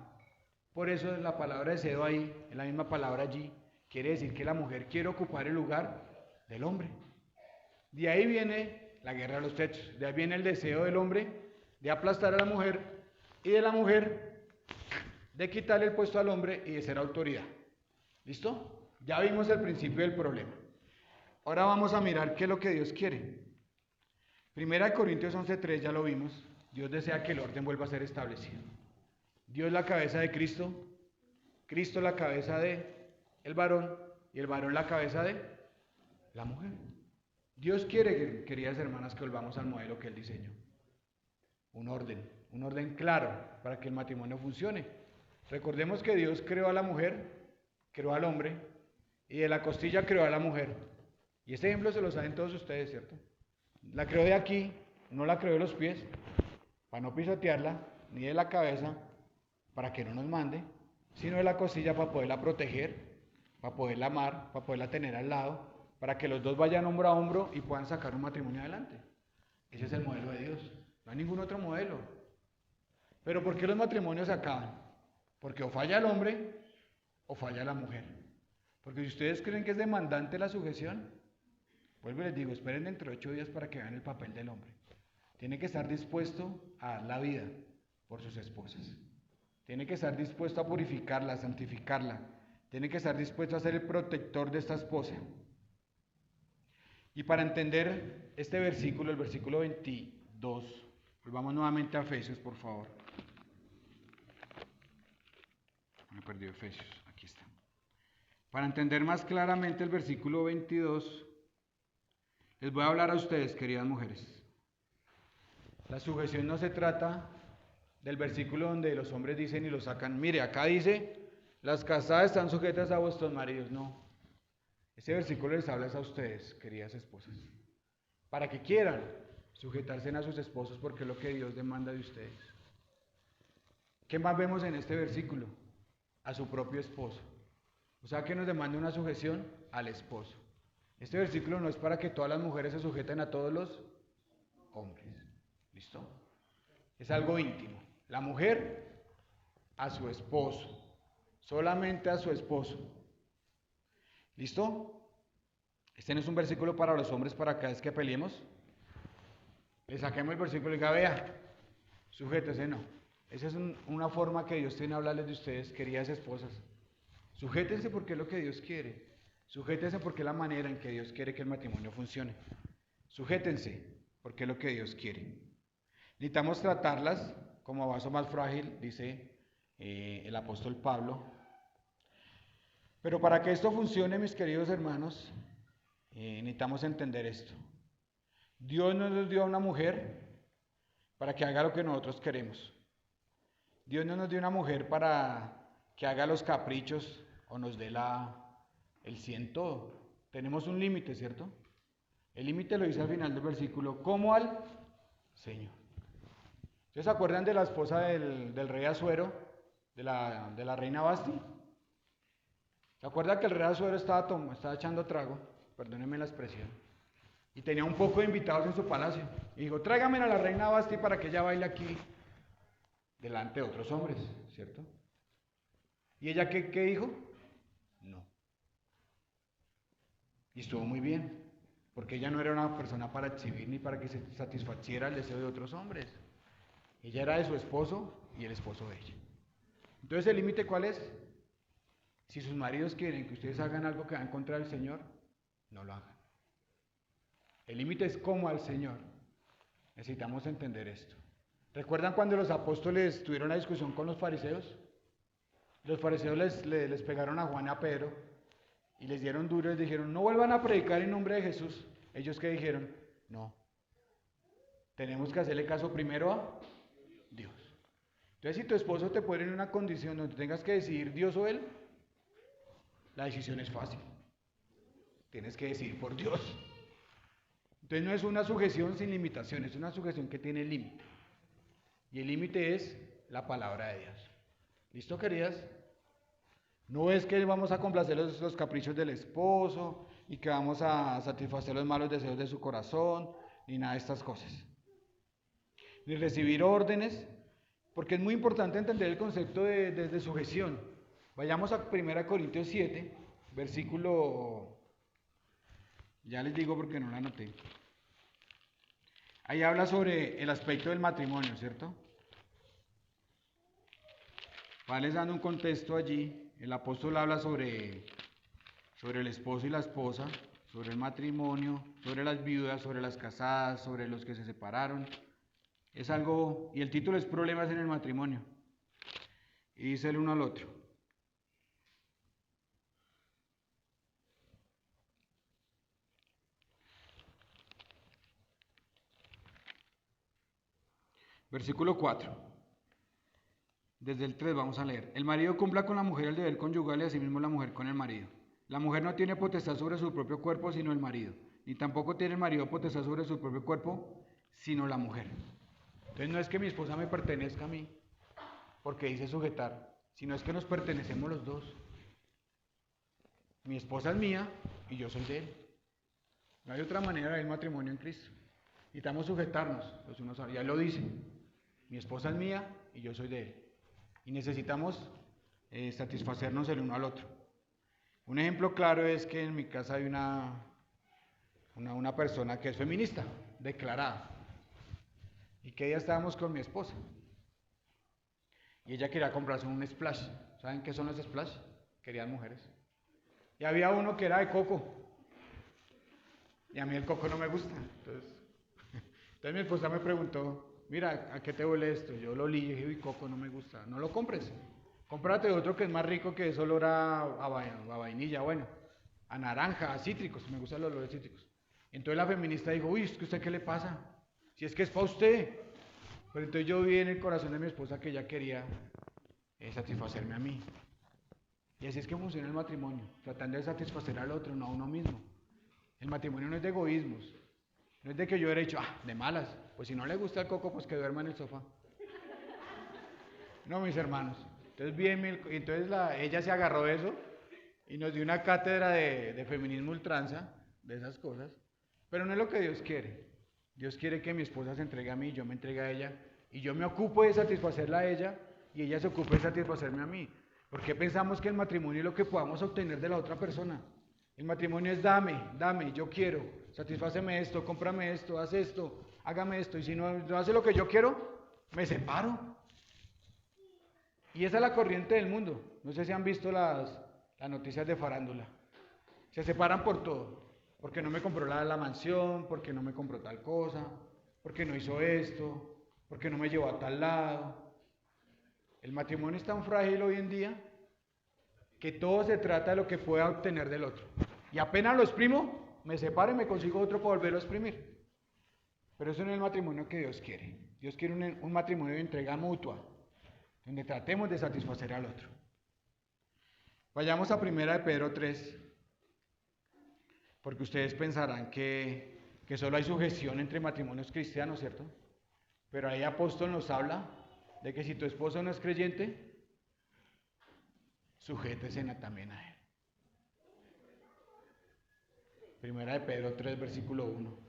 Por eso la palabra deseo ahí, en la misma palabra allí, quiere decir que la mujer quiere ocupar el lugar del hombre. De ahí viene la guerra de los sexos, de ahí viene el deseo del hombre de aplastar a la mujer y de la mujer de quitarle el puesto al hombre y de ser autoridad. ¿Listo? Ya vimos el principio del problema. Ahora vamos a mirar qué es lo que Dios quiere. Primera de Corintios 11:3 ya lo vimos. Dios desea que el orden vuelva a ser establecido. Dios la cabeza de Cristo, Cristo la cabeza de el varón y el varón la cabeza de la mujer. Dios quiere, queridas hermanas, que volvamos al modelo que Él diseñó. Un orden claro para que el matrimonio funcione. Recordemos que Dios creó a la mujer, creó al hombre y de la costilla creó a la mujer. Y este ejemplo se lo saben todos ustedes, ¿cierto? La creó de aquí, no la creó de los pies, para no pisotearla, ni de la cabeza, para que no nos mande, sino de la costilla para poderla proteger, para poderla amar, para poderla tener al lado, para que los dos vayan hombro a hombro y puedan sacar un matrimonio adelante. Ese es el modelo de Dios, no hay ningún otro modelo. Pero ¿por qué los matrimonios se acaban? Porque o falla el hombre o falla la mujer. Porque si ustedes creen que es demandante la sujeción, vuelvo y les digo, esperen dentro de 8 días para que vean el papel del hombre. Tiene que estar dispuesto a dar la vida por sus esposas. Tiene que estar dispuesto a purificarla, a santificarla. Tiene que estar dispuesto a ser el protector de esta esposa. Y para entender este versículo, el versículo 22, volvamos nuevamente a Efesios, por favor. Me perdí Efesios, aquí está. Para entender más claramente el versículo 22, les voy a hablar a ustedes, queridas mujeres. La sujeción no se trata del versículo donde los hombres dicen y lo sacan. Mire, acá dice, las casadas están sujetas a vuestros maridos. No. Ese versículo les habla a ustedes, queridas esposas. Para que quieran sujetarse a sus esposos porque es lo que Dios demanda de ustedes. ¿Qué más vemos en este versículo? A su propio esposo. O sea que nos demanda una sujeción al esposo. Este versículo no es para que todas las mujeres se sujeten a todos los hombres. ¿Listo? Es algo íntimo. La mujer a su esposo. Solamente a su esposo. ¿Listo? Este no es un versículo para los hombres para cada vez que peleemos. Le saquemos el versículo y diga, vea, sujétese, no. Esa es una forma que Dios tiene de hablarles de ustedes, queridas esposas. Sujétense porque es lo que Dios quiere. Sujétense porque es la manera en que Dios quiere que el matrimonio funcione. Sujétense porque es lo que Dios quiere. Necesitamos tratarlas como vaso más frágil, dice el apóstol Pablo. Pero para que esto funcione, mis queridos hermanos, necesitamos entender esto. Dios no nos dio a una mujer para que haga lo que nosotros queremos. Dios no nos dio una mujer para que haga los caprichos o nos dé el 100 todo. Tenemos un límite, ¿cierto? El límite lo dice al final del versículo, como al Señor. ¿Ustedes se acuerdan de la esposa del rey Asuero, de la reina Basti? ¿Se acuerdan que el rey Asuero estaba echando trago? Perdónenme la expresión. Y tenía un poco de invitados en su palacio. Y dijo, tráigame a la reina Basti para que ella baile aquí delante de otros hombres, ¿cierto? ¿Y ella qué dijo? No. Y estuvo muy bien, porque ella no era una persona para exhibir ni para que se satisfaciera el deseo de otros hombres. Ella era de su esposo y el esposo de ella. Entonces, ¿el límite cuál es? Si sus maridos quieren que ustedes hagan algo que va en contra del Señor, no lo hagan. El límite es como al Señor. Necesitamos entender esto. ¿Recuerdan cuando los apóstoles tuvieron una discusión con los fariseos? Los fariseos les pegaron a Juan y a Pedro y les dieron duro y les dijeron, no vuelvan a predicar en nombre de Jesús. ¿Ellos qué dijeron? No. Tenemos que hacerle caso primero a Dios. Entonces, si tu esposo te pone en una condición donde tengas que decidir Dios o él, la decisión es fácil. Tienes que decidir por Dios. Entonces no es una sujeción sin limitación, es una sujeción que tiene límite. Y el límite es la palabra de Dios. ¿Listo, queridas? No es que vamos a complacer los caprichos del esposo y que vamos a satisfacer los malos deseos de su corazón, ni nada de estas cosas. Ni recibir órdenes, porque es muy importante entender el concepto de sujeción. Vayamos a 1 Corintios 7, versículo... Ya les digo porque no la anoté. Ahí habla sobre el aspecto del matrimonio, ¿cierto? Para les dando un contexto allí, el apóstol habla sobre el esposo y la esposa, sobre el matrimonio, sobre las viudas, sobre las casadas, sobre los que se separaron. Es algo, y el título es Problemas en el matrimonio. Y dice el uno al otro. Versículo 4. Desde el 3 vamos a leer. El marido cumpla con la mujer el deber conyugal y asimismo la mujer con el marido. La mujer no tiene potestad sobre su propio cuerpo sino el marido, ni tampoco tiene el marido potestad sobre su propio cuerpo sino la mujer. Entonces no es que mi esposa me pertenezca a mí, porque dice sujetar, sino es que nos pertenecemos los dos. Mi esposa es mía y yo soy de él. No hay otra manera del matrimonio en Cristo. Necesitamos sujetarnos los unos a otros. Ya lo dice. Mi esposa es mía y yo soy de él. Y necesitamos satisfacernos el uno al otro. Un ejemplo claro es que en mi casa hay una persona que es feminista, declarada. Y que día estábamos con mi esposa. Y ella quería comprarse un splash. ¿Saben qué son los splash? Querían mujeres. Y había uno que era de coco. Y a mí el coco no me gusta. Entonces mi esposa me preguntó, mira, ¿a qué te huele esto? Yo lo olí y dije, uy, coco no me gusta. No lo compres. Cómprate otro que es más rico, que es olor a vainilla, bueno, a naranja, a cítricos. Me gustan los olores cítricos. Entonces la feminista dijo, uy, ¿es que usted qué le pasa? Si es que es para usted. Pero entonces yo vi en el corazón de mi esposa que ella quería satisfacerme a mí. Y así es que funciona el matrimonio, tratando de satisfacer al otro, no a uno mismo. El matrimonio no es de egoísmos, no es de que yo hubiera dicho, de malas, pues si no le gusta el coco, pues que duerma en el sofá. No, mis hermanos. Entonces ella se agarró de eso y nos dio una cátedra de feminismo ultranza, de esas cosas, pero no es lo que Dios quiere. Dios quiere que mi esposa se entregue a mí, yo me entregue a ella, y yo me ocupo de satisfacerla a ella, y ella se ocupe de satisfacerme a mí. ¿Por qué pensamos que el matrimonio es lo que podamos obtener de la otra persona? El matrimonio es dame, yo quiero, satisfáceme esto, cómprame esto, haz esto, hágame esto, y si no hace lo que yo quiero, me separo. Y esa es la corriente del mundo. No sé si han visto las noticias de farándula. Se separan por todo. Porque no me compró la mansión, porque no me compró tal cosa, porque no hizo esto, porque no me llevó a tal lado. El matrimonio es tan frágil hoy en día que todo se trata de lo que pueda obtener del otro. Y apenas lo exprimo, me separo y me consigo otro para volverlo a exprimir. Pero eso no es el matrimonio que Dios quiere. Dios quiere un matrimonio de entrega mutua, donde tratemos de satisfacer al otro. Vayamos a 1 de Pedro 3, porque ustedes pensarán que solo hay sujeción entre matrimonios cristianos, ¿cierto? Pero ahí apóstol nos habla de que si tu esposo no es creyente, sujétese también a él. 1 de Pedro 3, versículo 1.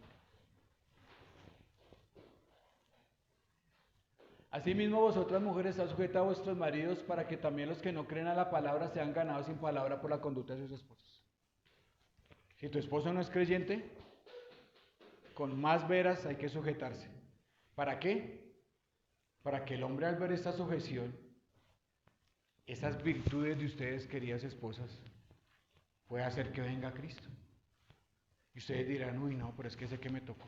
Asimismo vosotras mujeres estad sujetas a vuestros maridos para que también los que no creen a la palabra sean ganados sin palabra por la conducta de sus esposos. Si tu esposo no es creyente, con más veras hay que sujetarse. ¿Para qué? Para que el hombre al ver esta sujeción, esas virtudes de ustedes, queridas esposas, pueda hacer que venga Cristo. Y ustedes dirán, uy no, pero es que sé que me tocó.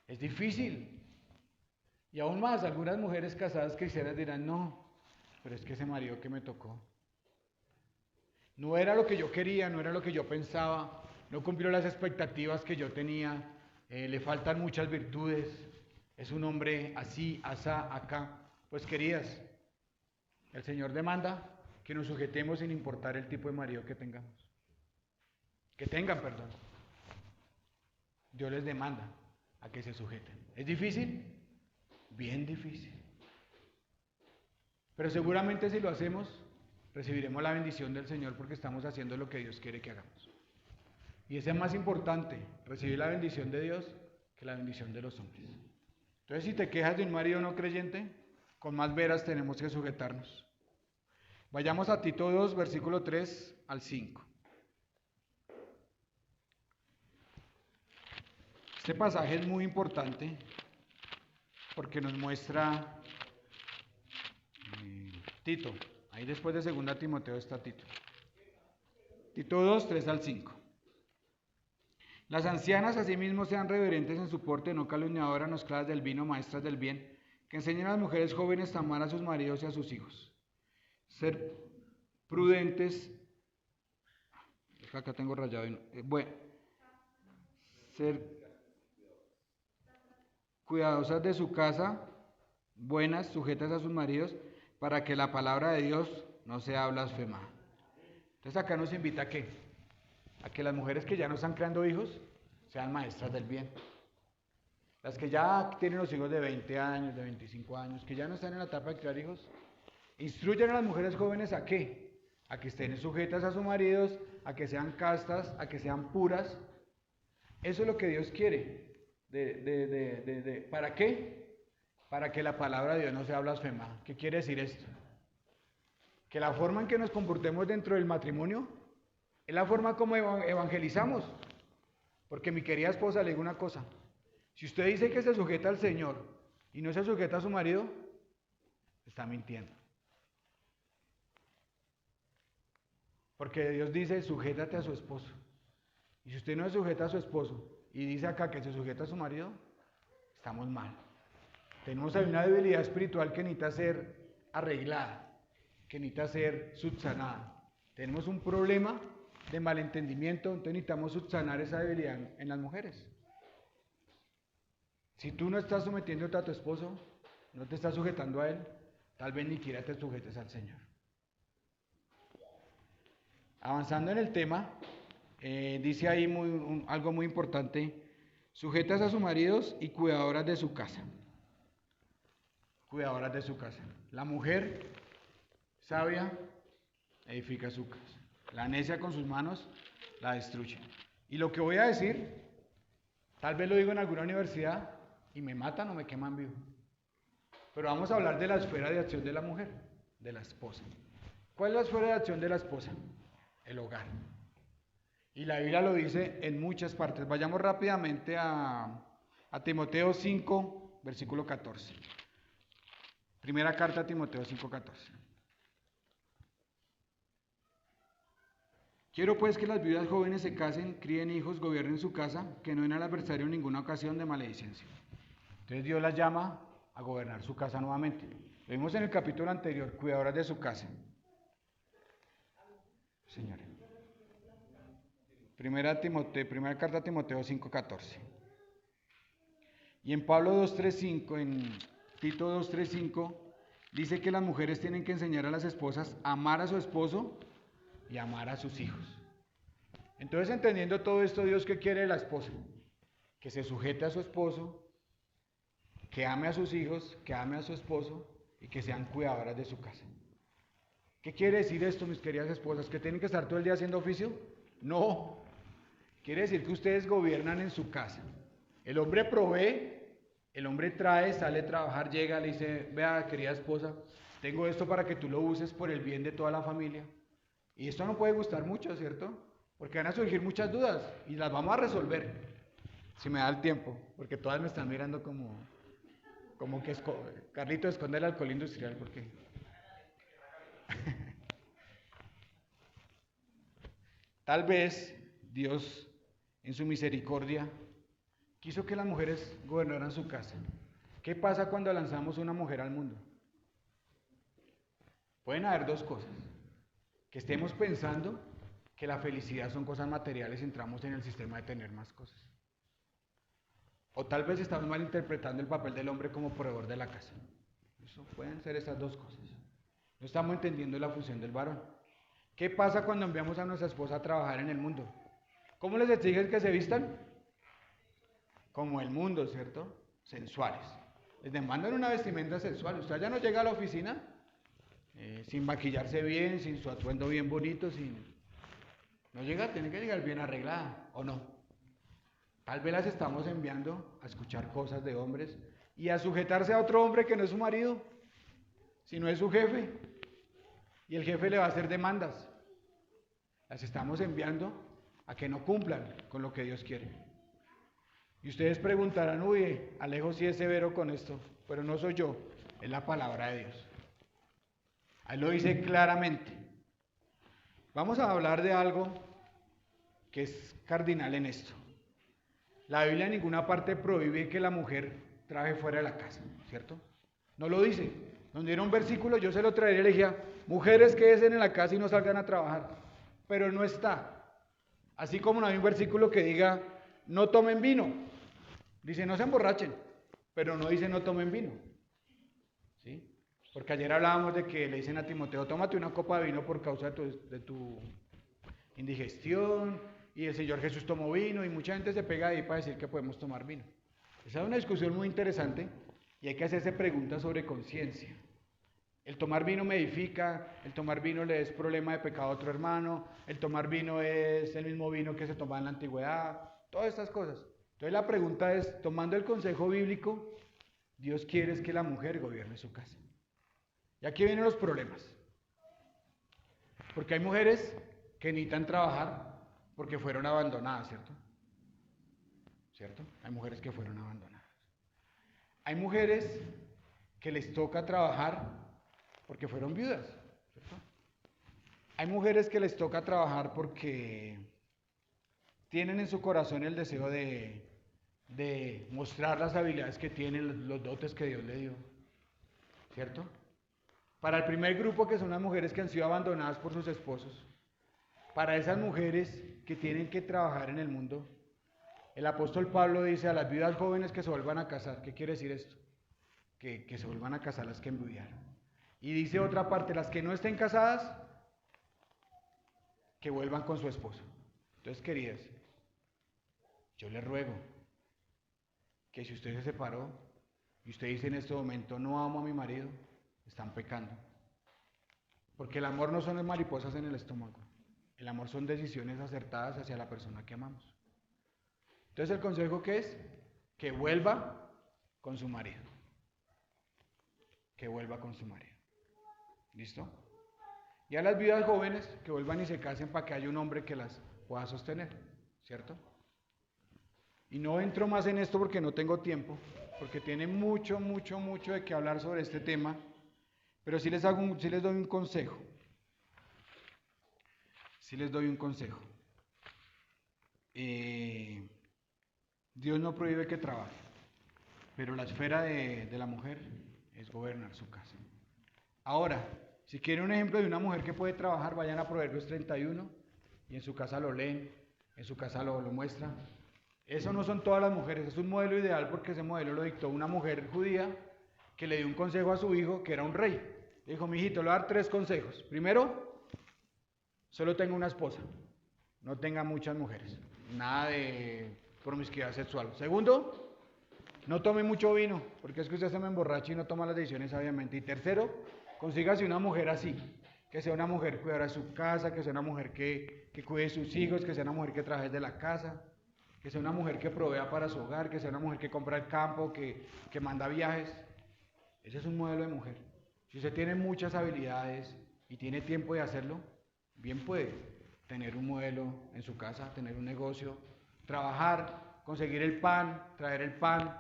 Es difícil. Y aún más, algunas mujeres casadas cristianas dirán, no, pero es que ese marido que me tocó no era lo que yo quería, no era lo que yo pensaba, no cumplió las expectativas que yo tenía, le faltan muchas virtudes, es un hombre así, asá, acá. Pues queridas, el Señor demanda que nos sujetemos sin importar el tipo de marido que tengamos. Que tengan, perdón. Dios les demanda a que se sujeten. ¿Es difícil? Bien difícil. Pero seguramente si lo hacemos, recibiremos la bendición del Señor porque estamos haciendo lo que Dios quiere que hagamos. Y eso es más importante, recibir la bendición de Dios que la bendición de los hombres. Entonces, si te quejas de un marido no creyente, con más veras tenemos que sujetarnos. Vayamos a Tito 2, versículo 3 al 5. Este pasaje es muy importante porque nos muestra Tito, ahí después de 2 Timoteo está Tito. Tito 2, 3 al 5. Las ancianas asimismo sean reverentes en su porte, no calumniadoras, no esclavas del vino, maestras del bien, que enseñen a las mujeres jóvenes a amar a sus maridos y a sus hijos. Ser prudentes, acá tengo rayado, bueno, ser cuidadosas de su casa, buenas, sujetas a sus maridos, para que la palabra de Dios no sea blasfemada. Entonces acá nos invita a qué? A que las mujeres que ya no están creando hijos sean maestras del bien. Las que ya tienen los hijos de 20 años, de 25 años, que ya no están en la etapa de crear hijos, instruyen a las mujeres jóvenes a qué? A que estén sujetas a sus maridos, a que sean castas, a que sean puras. Eso es lo que Dios quiere. ¿Para qué? Para que la palabra de Dios no sea blasfemada. ¿Qué quiere decir esto? Que la forma en que nos comportemos dentro del matrimonio es la forma como evangelizamos. Porque mi querida esposa, le digo una cosa. Si usted dice que se sujeta al Señor y no se sujeta a su marido, está mintiendo. Porque Dios dice, sujétate a su esposo. Y si usted no se sujeta a su esposo y dice acá que se sujeta a su marido, estamos mal. Tenemos ahí una debilidad espiritual que necesita ser arreglada, que necesita ser subsanada. Tenemos un problema de malentendimiento, entonces necesitamos subsanar esa debilidad en las mujeres. Si tú no estás sometiéndote a tu esposo, no te estás sujetando a él, tal vez ni siquiera te sujetes al Señor. Avanzando en el tema, dice ahí algo muy importante: sujetas a sus maridos y cuidadoras de su casa. Cuidadoras de su casa. La mujer sabia edifica su casa. La necia con sus manos la destruye. Y lo que voy a decir, tal vez lo digo en alguna universidad y me matan o me queman vivo. Pero vamos a hablar de la esfera de acción de la mujer, de la esposa. ¿Cuál es la esfera de acción de la esposa? El hogar. Y la Biblia lo dice en muchas partes. Vayamos rápidamente a Timoteo 5, versículo 14. Primera carta a Timoteo 5, 14. Quiero pues que las viudas jóvenes se casen, críen hijos, gobiernen su casa, que no den al adversario en ninguna ocasión de maledicencia. Entonces Dios las llama a gobernar su casa nuevamente. Lo vimos en el capítulo anterior, cuidadoras de su casa. Señores. Primera carta a Timoteo 5:14. Y en Pablo 2:3:5, en Tito 2:3:5, dice que las mujeres tienen que enseñar a las esposas a amar a su esposo y amar a sus hijos. Entonces, entendiendo todo esto, Dios, ¿qué quiere de la esposa? Que se sujete a su esposo, que ame a sus hijos, que ame a su esposo y que sean cuidadoras de su casa. ¿Qué quiere decir esto, mis queridas esposas? ¿Que tienen que estar todo el día haciendo oficio? No. Quiere decir que ustedes gobiernan en su casa. El hombre provee, el hombre trae, sale a trabajar, llega, le dice, vea, querida esposa, tengo esto para que tú lo uses por el bien de toda la familia. Y esto no puede gustar mucho, ¿cierto? Porque van a surgir muchas dudas y las vamos a resolver, si me da el tiempo, porque todas me están mirando como que Carlito esconde el alcohol industrial, porque tal vez Dios, en su misericordia, quiso que las mujeres gobernaran su casa. ¿Qué pasa cuando lanzamos una mujer al mundo? Pueden haber dos cosas. Que estemos pensando que la felicidad son cosas materiales y entramos en el sistema de tener más cosas. O tal vez estamos malinterpretando el papel del hombre como proveedor de la casa. Eso pueden ser esas dos cosas. No estamos entendiendo la función del varón. ¿Qué pasa cuando enviamos a nuestra esposa a trabajar en el mundo? ¿Cómo les exigen que se vistan? Como el mundo, ¿cierto? Sensuales. Les demandan una vestimenta sensual. Usted ya no llega a la oficina sin maquillarse bien, sin su atuendo bien bonito, no llega, tiene que llegar bien arreglada, ¿o no? Tal vez las estamos enviando a escuchar cosas de hombres y a sujetarse a otro hombre que no es su marido, sino es su jefe. Y el jefe le va a hacer demandas. Las estamos enviando a que no cumplan con lo que Dios quiere. Y ustedes preguntarán, uy, Alejo sí es severo con esto, pero no soy yo, es la palabra de Dios. Ahí lo dice claramente. Vamos a hablar de algo que es cardinal en esto. La Biblia en ninguna parte prohíbe que la mujer trabaje fuera de la casa, ¿cierto? No lo dice. Donde era un versículo, yo se lo traería y le decía, mujeres quédense en la casa y no salgan a trabajar. Pero no está. Así como no hay un versículo que diga, no tomen vino. Dice, no se emborrachen, pero no dice no tomen vino. ¿Sí? Porque ayer hablábamos de que le dicen a Timoteo, tómate una copa de vino por causa de tu indigestión, y el Señor Jesús tomó vino, y mucha gente se pega ahí para decir que podemos tomar vino. Esa es una discusión muy interesante, y hay que hacerse preguntas sobre conciencia. El tomar vino me edifica, el tomar vino le es problema de pecado a otro hermano, el tomar vino es el mismo vino que se tomaba en la antigüedad, todas estas cosas. Entonces la pregunta es, tomando el consejo bíblico, Dios quiere es que la mujer gobierne su casa. Y aquí vienen los problemas. Porque hay mujeres que necesitan trabajar porque fueron abandonadas, ¿cierto? ¿Cierto? Hay mujeres que fueron abandonadas. Hay mujeres que les toca trabajar porque fueron viudas, ¿cierto? Hay mujeres que les toca trabajar porque tienen en su corazón el deseo de mostrar las habilidades que tienen, los dotes que Dios le dio, ¿cierto? Para el primer grupo, que son las mujeres que han sido abandonadas por sus esposos, para esas mujeres que tienen que trabajar en el mundo, el apóstol Pablo dice a las viudas jóvenes que se vuelvan a casar. ¿Qué quiere decir esto? Que se vuelvan a casar las que envidiaron. Y dice otra parte, las que no estén casadas, que vuelvan con su esposo. Entonces, queridas, yo les ruego que si usted se separó y usted dice en este momento, no amo a mi marido, están pecando. Porque el amor no son mariposas en el estómago. El amor son decisiones acertadas hacia la persona que amamos. Entonces, ¿el consejo qué es? Que vuelva con su marido. Que vuelva con su marido. ¿Listo? Y a las viudas jóvenes que vuelvan y se casen para que haya un hombre que las pueda sostener. ¿Cierto? Y no entro más en esto porque no tengo tiempo, porque tiene mucho de qué hablar sobre este tema, pero sí les doy un consejo. Sí les doy un consejo. Dios no prohíbe que trabaje, pero la esfera de la mujer es gobernar su casa. Ahora, si quieren un ejemplo de una mujer que puede trabajar, vayan a Proverbios 31 y en su casa lo leen, en su casa lo muestra. Eso no son todas las mujeres, es un modelo ideal porque ese modelo lo dictó una mujer judía que le dio un consejo a su hijo que era un rey. Le dijo, mijito, le voy a dar 3 consejos. Primero, solo tenga una esposa, no tenga muchas mujeres, nada de promiscuidad sexual. Segundo, no tome mucho vino, porque es que usted se me emborracha y no toma las decisiones sabiamente. Y tercero, consígase una mujer así, que sea una mujer cuidadora de su casa, que sea una mujer que cuide de sus hijos, que sea una mujer que trabaje de la casa, que sea una mujer que provea para su hogar, que sea una mujer que compra el campo, que manda viajes. Ese es un modelo de mujer. Si usted tiene muchas habilidades y tiene tiempo de hacerlo, bien puede tener un modelo en su casa, tener un negocio, trabajar, conseguir el pan, traer el pan.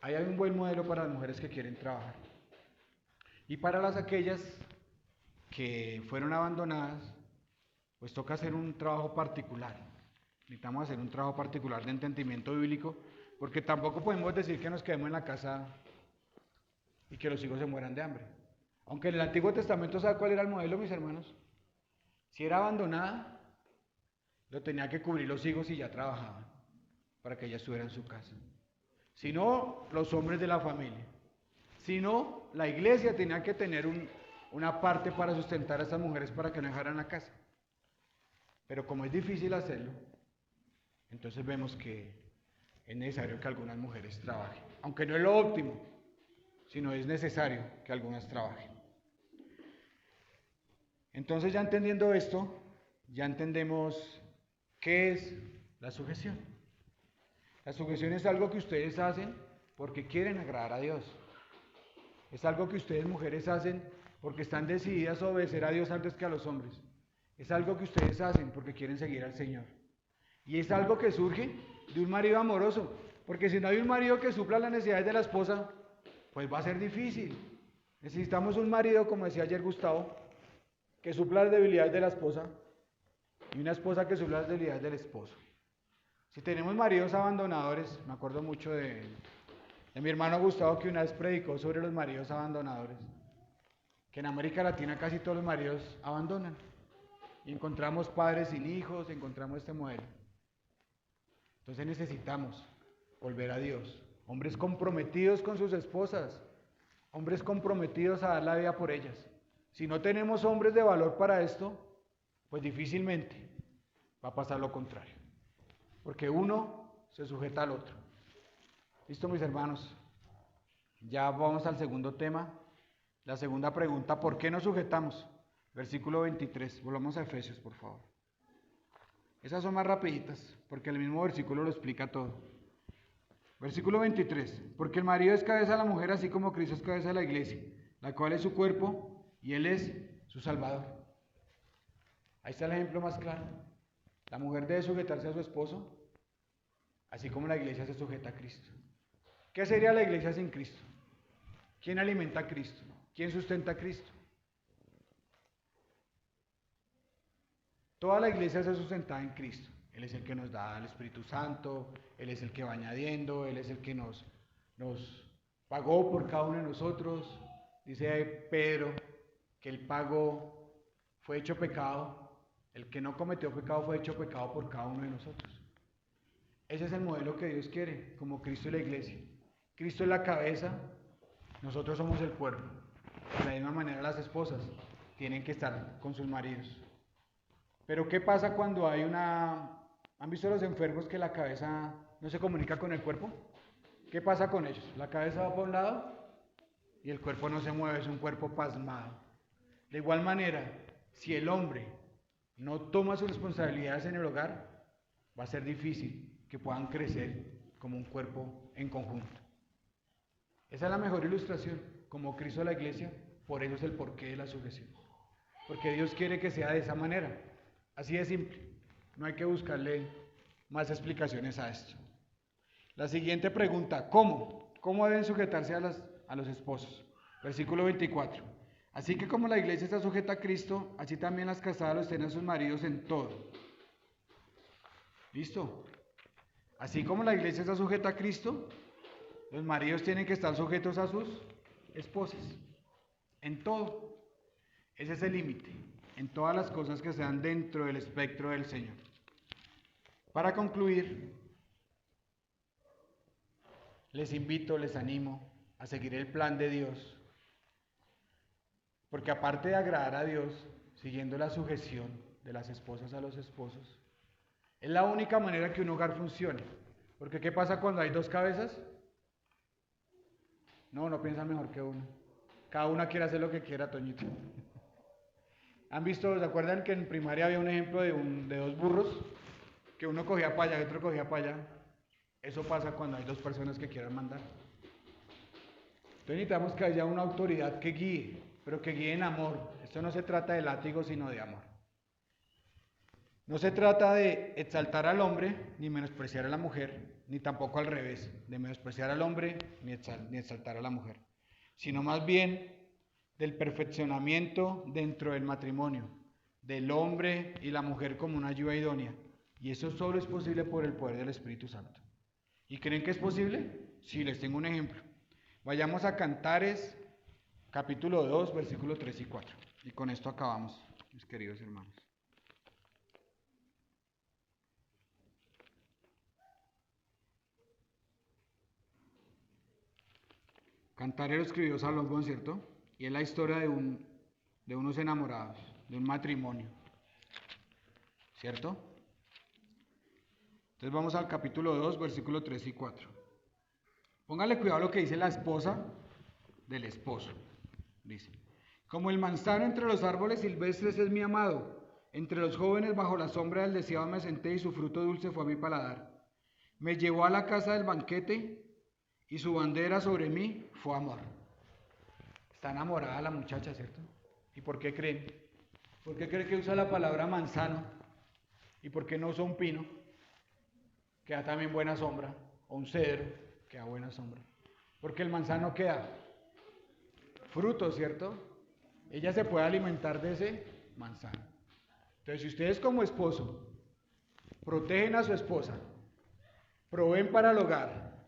Ahí hay un buen modelo para las mujeres que quieren trabajar. Y para aquellas que fueron abandonadas, pues toca hacer un trabajo particular. Necesitamos hacer un trabajo particular de entendimiento bíblico, porque tampoco podemos decir que nos quedemos en la casa y que los hijos se mueran de hambre. Aunque en el Antiguo Testamento, ¿sabe cuál era el modelo, mis hermanos? Si era abandonada, lo tenía que cubrir los hijos y ya trabajaban para que ella estuviera en su casa. Si no, los hombres de la familia. Si no, la iglesia tenía que tener una parte para sustentar a estas mujeres para que no dejaran la casa. Pero como es difícil hacerlo, entonces vemos que es necesario que algunas mujeres trabajen. Aunque no es lo óptimo, sino es necesario que algunas trabajen. Entonces, ya entendiendo esto, ya entendemos qué es la sujeción. La sujeción es algo que ustedes hacen porque quieren agradar a Dios. Es algo que ustedes, mujeres, hacen porque están decididas a obedecer a Dios antes que a los hombres. Es algo que ustedes hacen porque quieren seguir al Señor. Y es algo que surge de un marido amoroso, porque si no hay un marido que supla las necesidades de la esposa, pues va a ser difícil. Necesitamos un marido, como decía ayer Gustavo, que supla las debilidades de la esposa y una esposa que supla las debilidades del esposo. Si tenemos maridos abandonadores, me acuerdo mucho de mi hermano Gustavo, que una vez predicó sobre los maridos abandonadores, que en América Latina casi todos los maridos abandonan. Y encontramos padres sin hijos, encontramos este modelo. Entonces necesitamos volver a Dios. Hombres comprometidos con sus esposas, hombres comprometidos a dar la vida por ellas. Si no tenemos hombres de valor para esto, pues difícilmente va a pasar lo contrario. Porque uno se sujeta al otro. ¿Listo, mis hermanos? Ya vamos al segundo tema. La segunda pregunta, ¿por qué nos sujetamos? Versículo 23. Volvamos a Efesios, por favor. Esas son más rapiditas, porque el mismo versículo lo explica todo. Versículo 23. Porque el marido es cabeza de la mujer, así como Cristo es cabeza de la iglesia, la cual es su cuerpo, y Él es su Salvador. Ahí está el ejemplo más claro. La mujer debe sujetarse a su esposo, así como la iglesia se sujeta a Cristo. ¿Qué sería la iglesia sin Cristo? ¿Quién alimenta a Cristo? ¿Quién sustenta a Cristo? Toda la iglesia se sustenta en Cristo. Él es el que nos da el Espíritu Santo, Él es el que va añadiendo, Él es el que nos pagó por cada uno de nosotros. Dice Pedro que el pago fue hecho pecado, el que no cometió pecado fue hecho pecado por cada uno de nosotros. Ese es el modelo que Dios quiere, como Cristo y la iglesia. Cristo es la cabeza, nosotros somos el cuerpo. De la misma manera las esposas tienen que estar con sus maridos. Pero ¿qué pasa cuando hay ¿Han visto los enfermos que la cabeza no se comunica con el cuerpo? ¿Qué pasa con ellos? La cabeza va para un lado y el cuerpo no se mueve, es un cuerpo pasmado. De igual manera, si el hombre no toma sus responsabilidades en el hogar, va a ser difícil que puedan crecer como un cuerpo en conjunto. Esa es la mejor ilustración, como Cristo a la iglesia, por eso es el porqué de la sujeción. Porque Dios quiere que sea de esa manera. Así de simple, no hay que buscarle más explicaciones a esto. La siguiente pregunta, ¿cómo? ¿Cómo deben sujetarse a los esposos? Versículo 24. Así que como la iglesia está sujeta a Cristo, así también las casadas los estén a sus maridos en todo. ¿Listo? Así como la iglesia está sujeta a Cristo, los maridos tienen que estar sujetos a sus esposas. En todo. Ese es el límite. En todas las cosas que sean dentro del espectro del Señor. Para concluir, les invito, les animo a seguir el plan de Dios, porque aparte de agradar a Dios, siguiendo la sujeción de las esposas a los esposos, es la única manera que un hogar funcione. Porque ¿qué pasa cuando hay dos cabezas? No piensan mejor que uno. Cada una quiere hacer lo que quiera, Toñito. ¿Han visto, se acuerdan que en primaria había un ejemplo de dos burros? Que uno cogía para allá y otro cogía para allá. Eso pasa cuando hay dos personas que quieran mandar. Entonces necesitamos que haya una autoridad que guíe, pero que guíe en amor. Esto no se trata de látigo, sino de amor. No se trata de exaltar al hombre, ni menospreciar a la mujer, ni tampoco al revés, de menospreciar al hombre, ni exaltar a la mujer, sino más bien del perfeccionamiento dentro del matrimonio, del hombre y la mujer como una ayuda idónea. Y eso solo es posible por el poder del Espíritu Santo. ¿Y creen que es posible? Sí, les tengo un ejemplo. Vayamos a Cantares, capítulo 2, versículos 3 y 4. Y con esto acabamos, mis queridos hermanos. Cantares lo escribió Salomón, ¿cierto? Y es la historia de unos enamorados, de un matrimonio, ¿cierto? Entonces vamos al capítulo 2, versículos 3 y 4. Póngale cuidado a lo que dice la esposa del esposo. Dice, como el manzano entre los árboles silvestres es mi amado, entre los jóvenes bajo la sombra del deseado me senté y su fruto dulce fue a mi paladar. Me llevó a la casa del banquete y su bandera sobre mí fue amor. Está enamorada la muchacha, ¿cierto? ¿Y por qué creen? ¿Por qué creen que usa la palabra manzano? ¿Y por qué no usa un pino? Que da también buena sombra. O un cedro, que da buena sombra. Porque el manzano, ¿qué da? fruto, ¿cierto? Ella se puede alimentar de ese manzano. Entonces, si ustedes como esposo protegen a su esposa, proveen para el hogar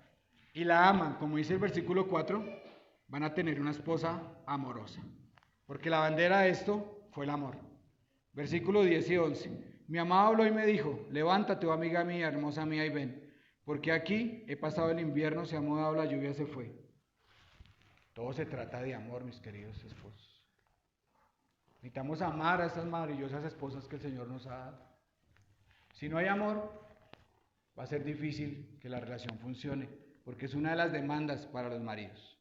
y la aman, como dice el versículo 4, van a tener una esposa amorosa. Porque la bandera de esto fue el amor. Versículo 10 y 11. Mi amado habló y me dijo, levántate, oh amiga mía, hermosa mía, y ven, porque aquí he pasado el invierno, se ha mudado la lluvia, se fue. Todo se trata de amor, mis queridos esposos. Necesitamos amar a estas maravillosas esposas que el Señor nos ha dado. Si no hay amor, va a ser difícil que la relación funcione, porque es una de las demandas para los maridos.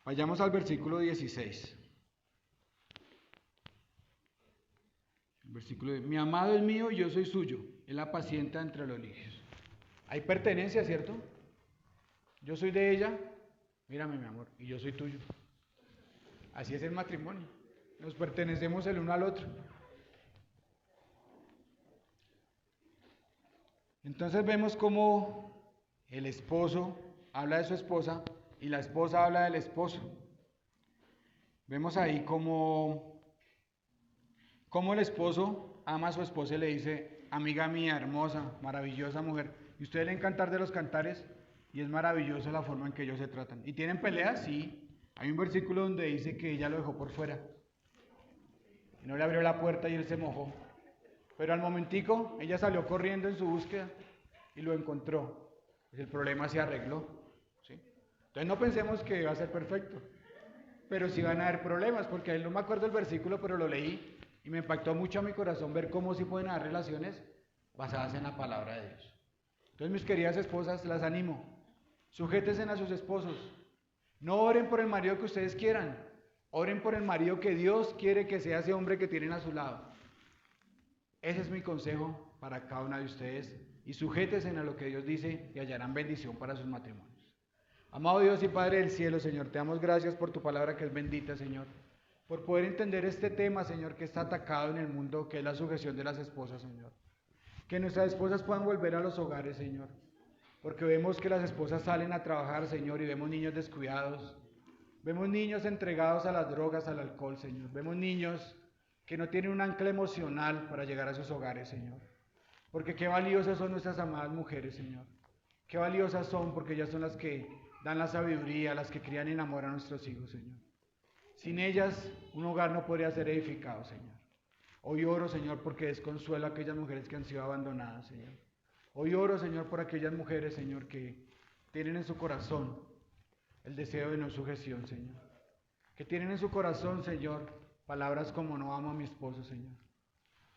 Vayamos al versículo 16. Versículo 10. Mi amado es mío y yo soy suyo. Él apacienta entre los lirios. Hay pertenencia, ¿cierto? Yo soy de ella, mírame mi amor, y yo soy tuyo. Así es el matrimonio. Nos pertenecemos el uno al otro. Entonces vemos cómo el esposo habla de su esposa y la esposa habla del esposo. Vemos ahí cómo el esposo ama a su esposa y le dice, amiga mía, hermosa, maravillosa mujer. Y ustedes leen Cantar de los Cantares y es maravillosa la forma en que ellos se tratan. ¿Y tienen peleas? Sí. Hay un versículo donde dice que ella lo dejó por fuera. Y no le abrió la puerta y él se mojó. Pero al momentico, ella salió corriendo en su búsqueda y lo encontró. Pues el problema se arregló. ¿Sí? Entonces no pensemos que va a ser perfecto. Pero sí van a haber problemas, porque a él no me acuerdo el versículo, pero lo leí y me impactó mucho a mi corazón ver cómo sí pueden haber relaciones basadas en la palabra de Dios. Entonces, mis queridas esposas, las animo. Sujétense a sus esposos. No oren por el marido que ustedes quieran. Oren por el marido que Dios quiere que sea ese hombre que tienen a su lado. Ese es mi consejo para cada una de ustedes. Y sujétense a lo que Dios dice y hallarán bendición para sus matrimonios. Amado Dios y Padre del cielo, Señor, te damos gracias por tu palabra que es bendita, Señor. Por poder entender este tema, Señor, que está atacado en el mundo, que es la sujeción de las esposas, Señor. Que nuestras esposas puedan volver a los hogares, Señor. Porque vemos que las esposas salen a trabajar, Señor, y vemos niños descuidados. Vemos niños entregados a las drogas, al alcohol, Señor. Vemos niños que no tienen un ancla emocional para llegar a sus hogares, Señor. Porque qué valiosas son nuestras amadas mujeres, Señor. Qué valiosas son porque ellas son las que dan la sabiduría, las que crían y enamoran a nuestros hijos, Señor. Sin ellas, un hogar no podría ser edificado, Señor. Hoy oro, Señor, porque desconsuelo a aquellas mujeres que han sido abandonadas, Señor. Hoy oro, Señor, por aquellas mujeres, Señor, que tienen en su corazón el deseo de no sujeción, Señor. Que tienen en su corazón, Señor, palabras como no amo a mi esposo, Señor.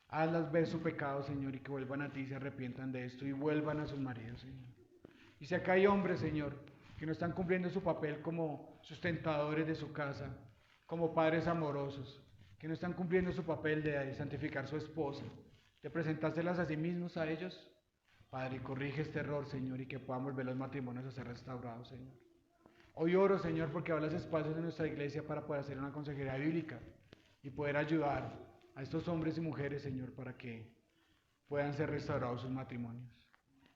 Hazlas ver su pecado, Señor, y que vuelvan a ti y se arrepientan de esto y vuelvan a sus maridos, Señor. Y si acá hay hombres, Señor, que no están cumpliendo su papel como sustentadores de su casa, como padres amorosos, que no están cumpliendo su papel de santificar a su esposa, de presentárselas a sí mismos a ellos, Padre, corrige este error, Señor, y que podamos ver los matrimonios a ser restaurados, Señor. Hoy oro, Señor, porque hablas espacios en nuestra iglesia para poder hacer una consejería bíblica y poder ayudar a estos hombres y mujeres, Señor, para que puedan ser restaurados sus matrimonios.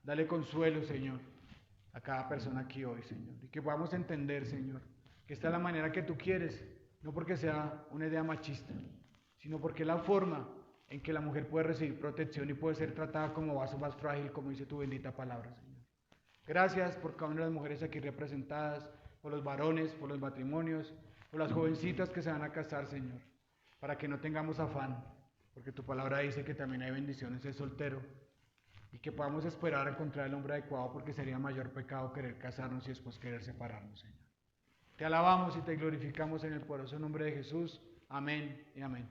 Dale consuelo, Señor, a cada persona aquí hoy, Señor, y que podamos entender, Señor, que esta es la manera que tú quieres, no porque sea una idea machista, sino porque es la forma en que la mujer puede recibir protección y puede ser tratada como vaso más frágil, como dice tu bendita palabra, Señor. Gracias por cada una de las mujeres aquí representadas, por los varones, por los matrimonios, por las jovencitas que se van a casar, Señor, para que no tengamos afán, porque tu palabra dice que también hay bendiciones de soltero, y que podamos esperar a encontrar el hombre adecuado, porque sería mayor pecado querer casarnos y después querer separarnos, Señor. Te alabamos y te glorificamos en el poderoso nombre de Jesús. Amén y amén.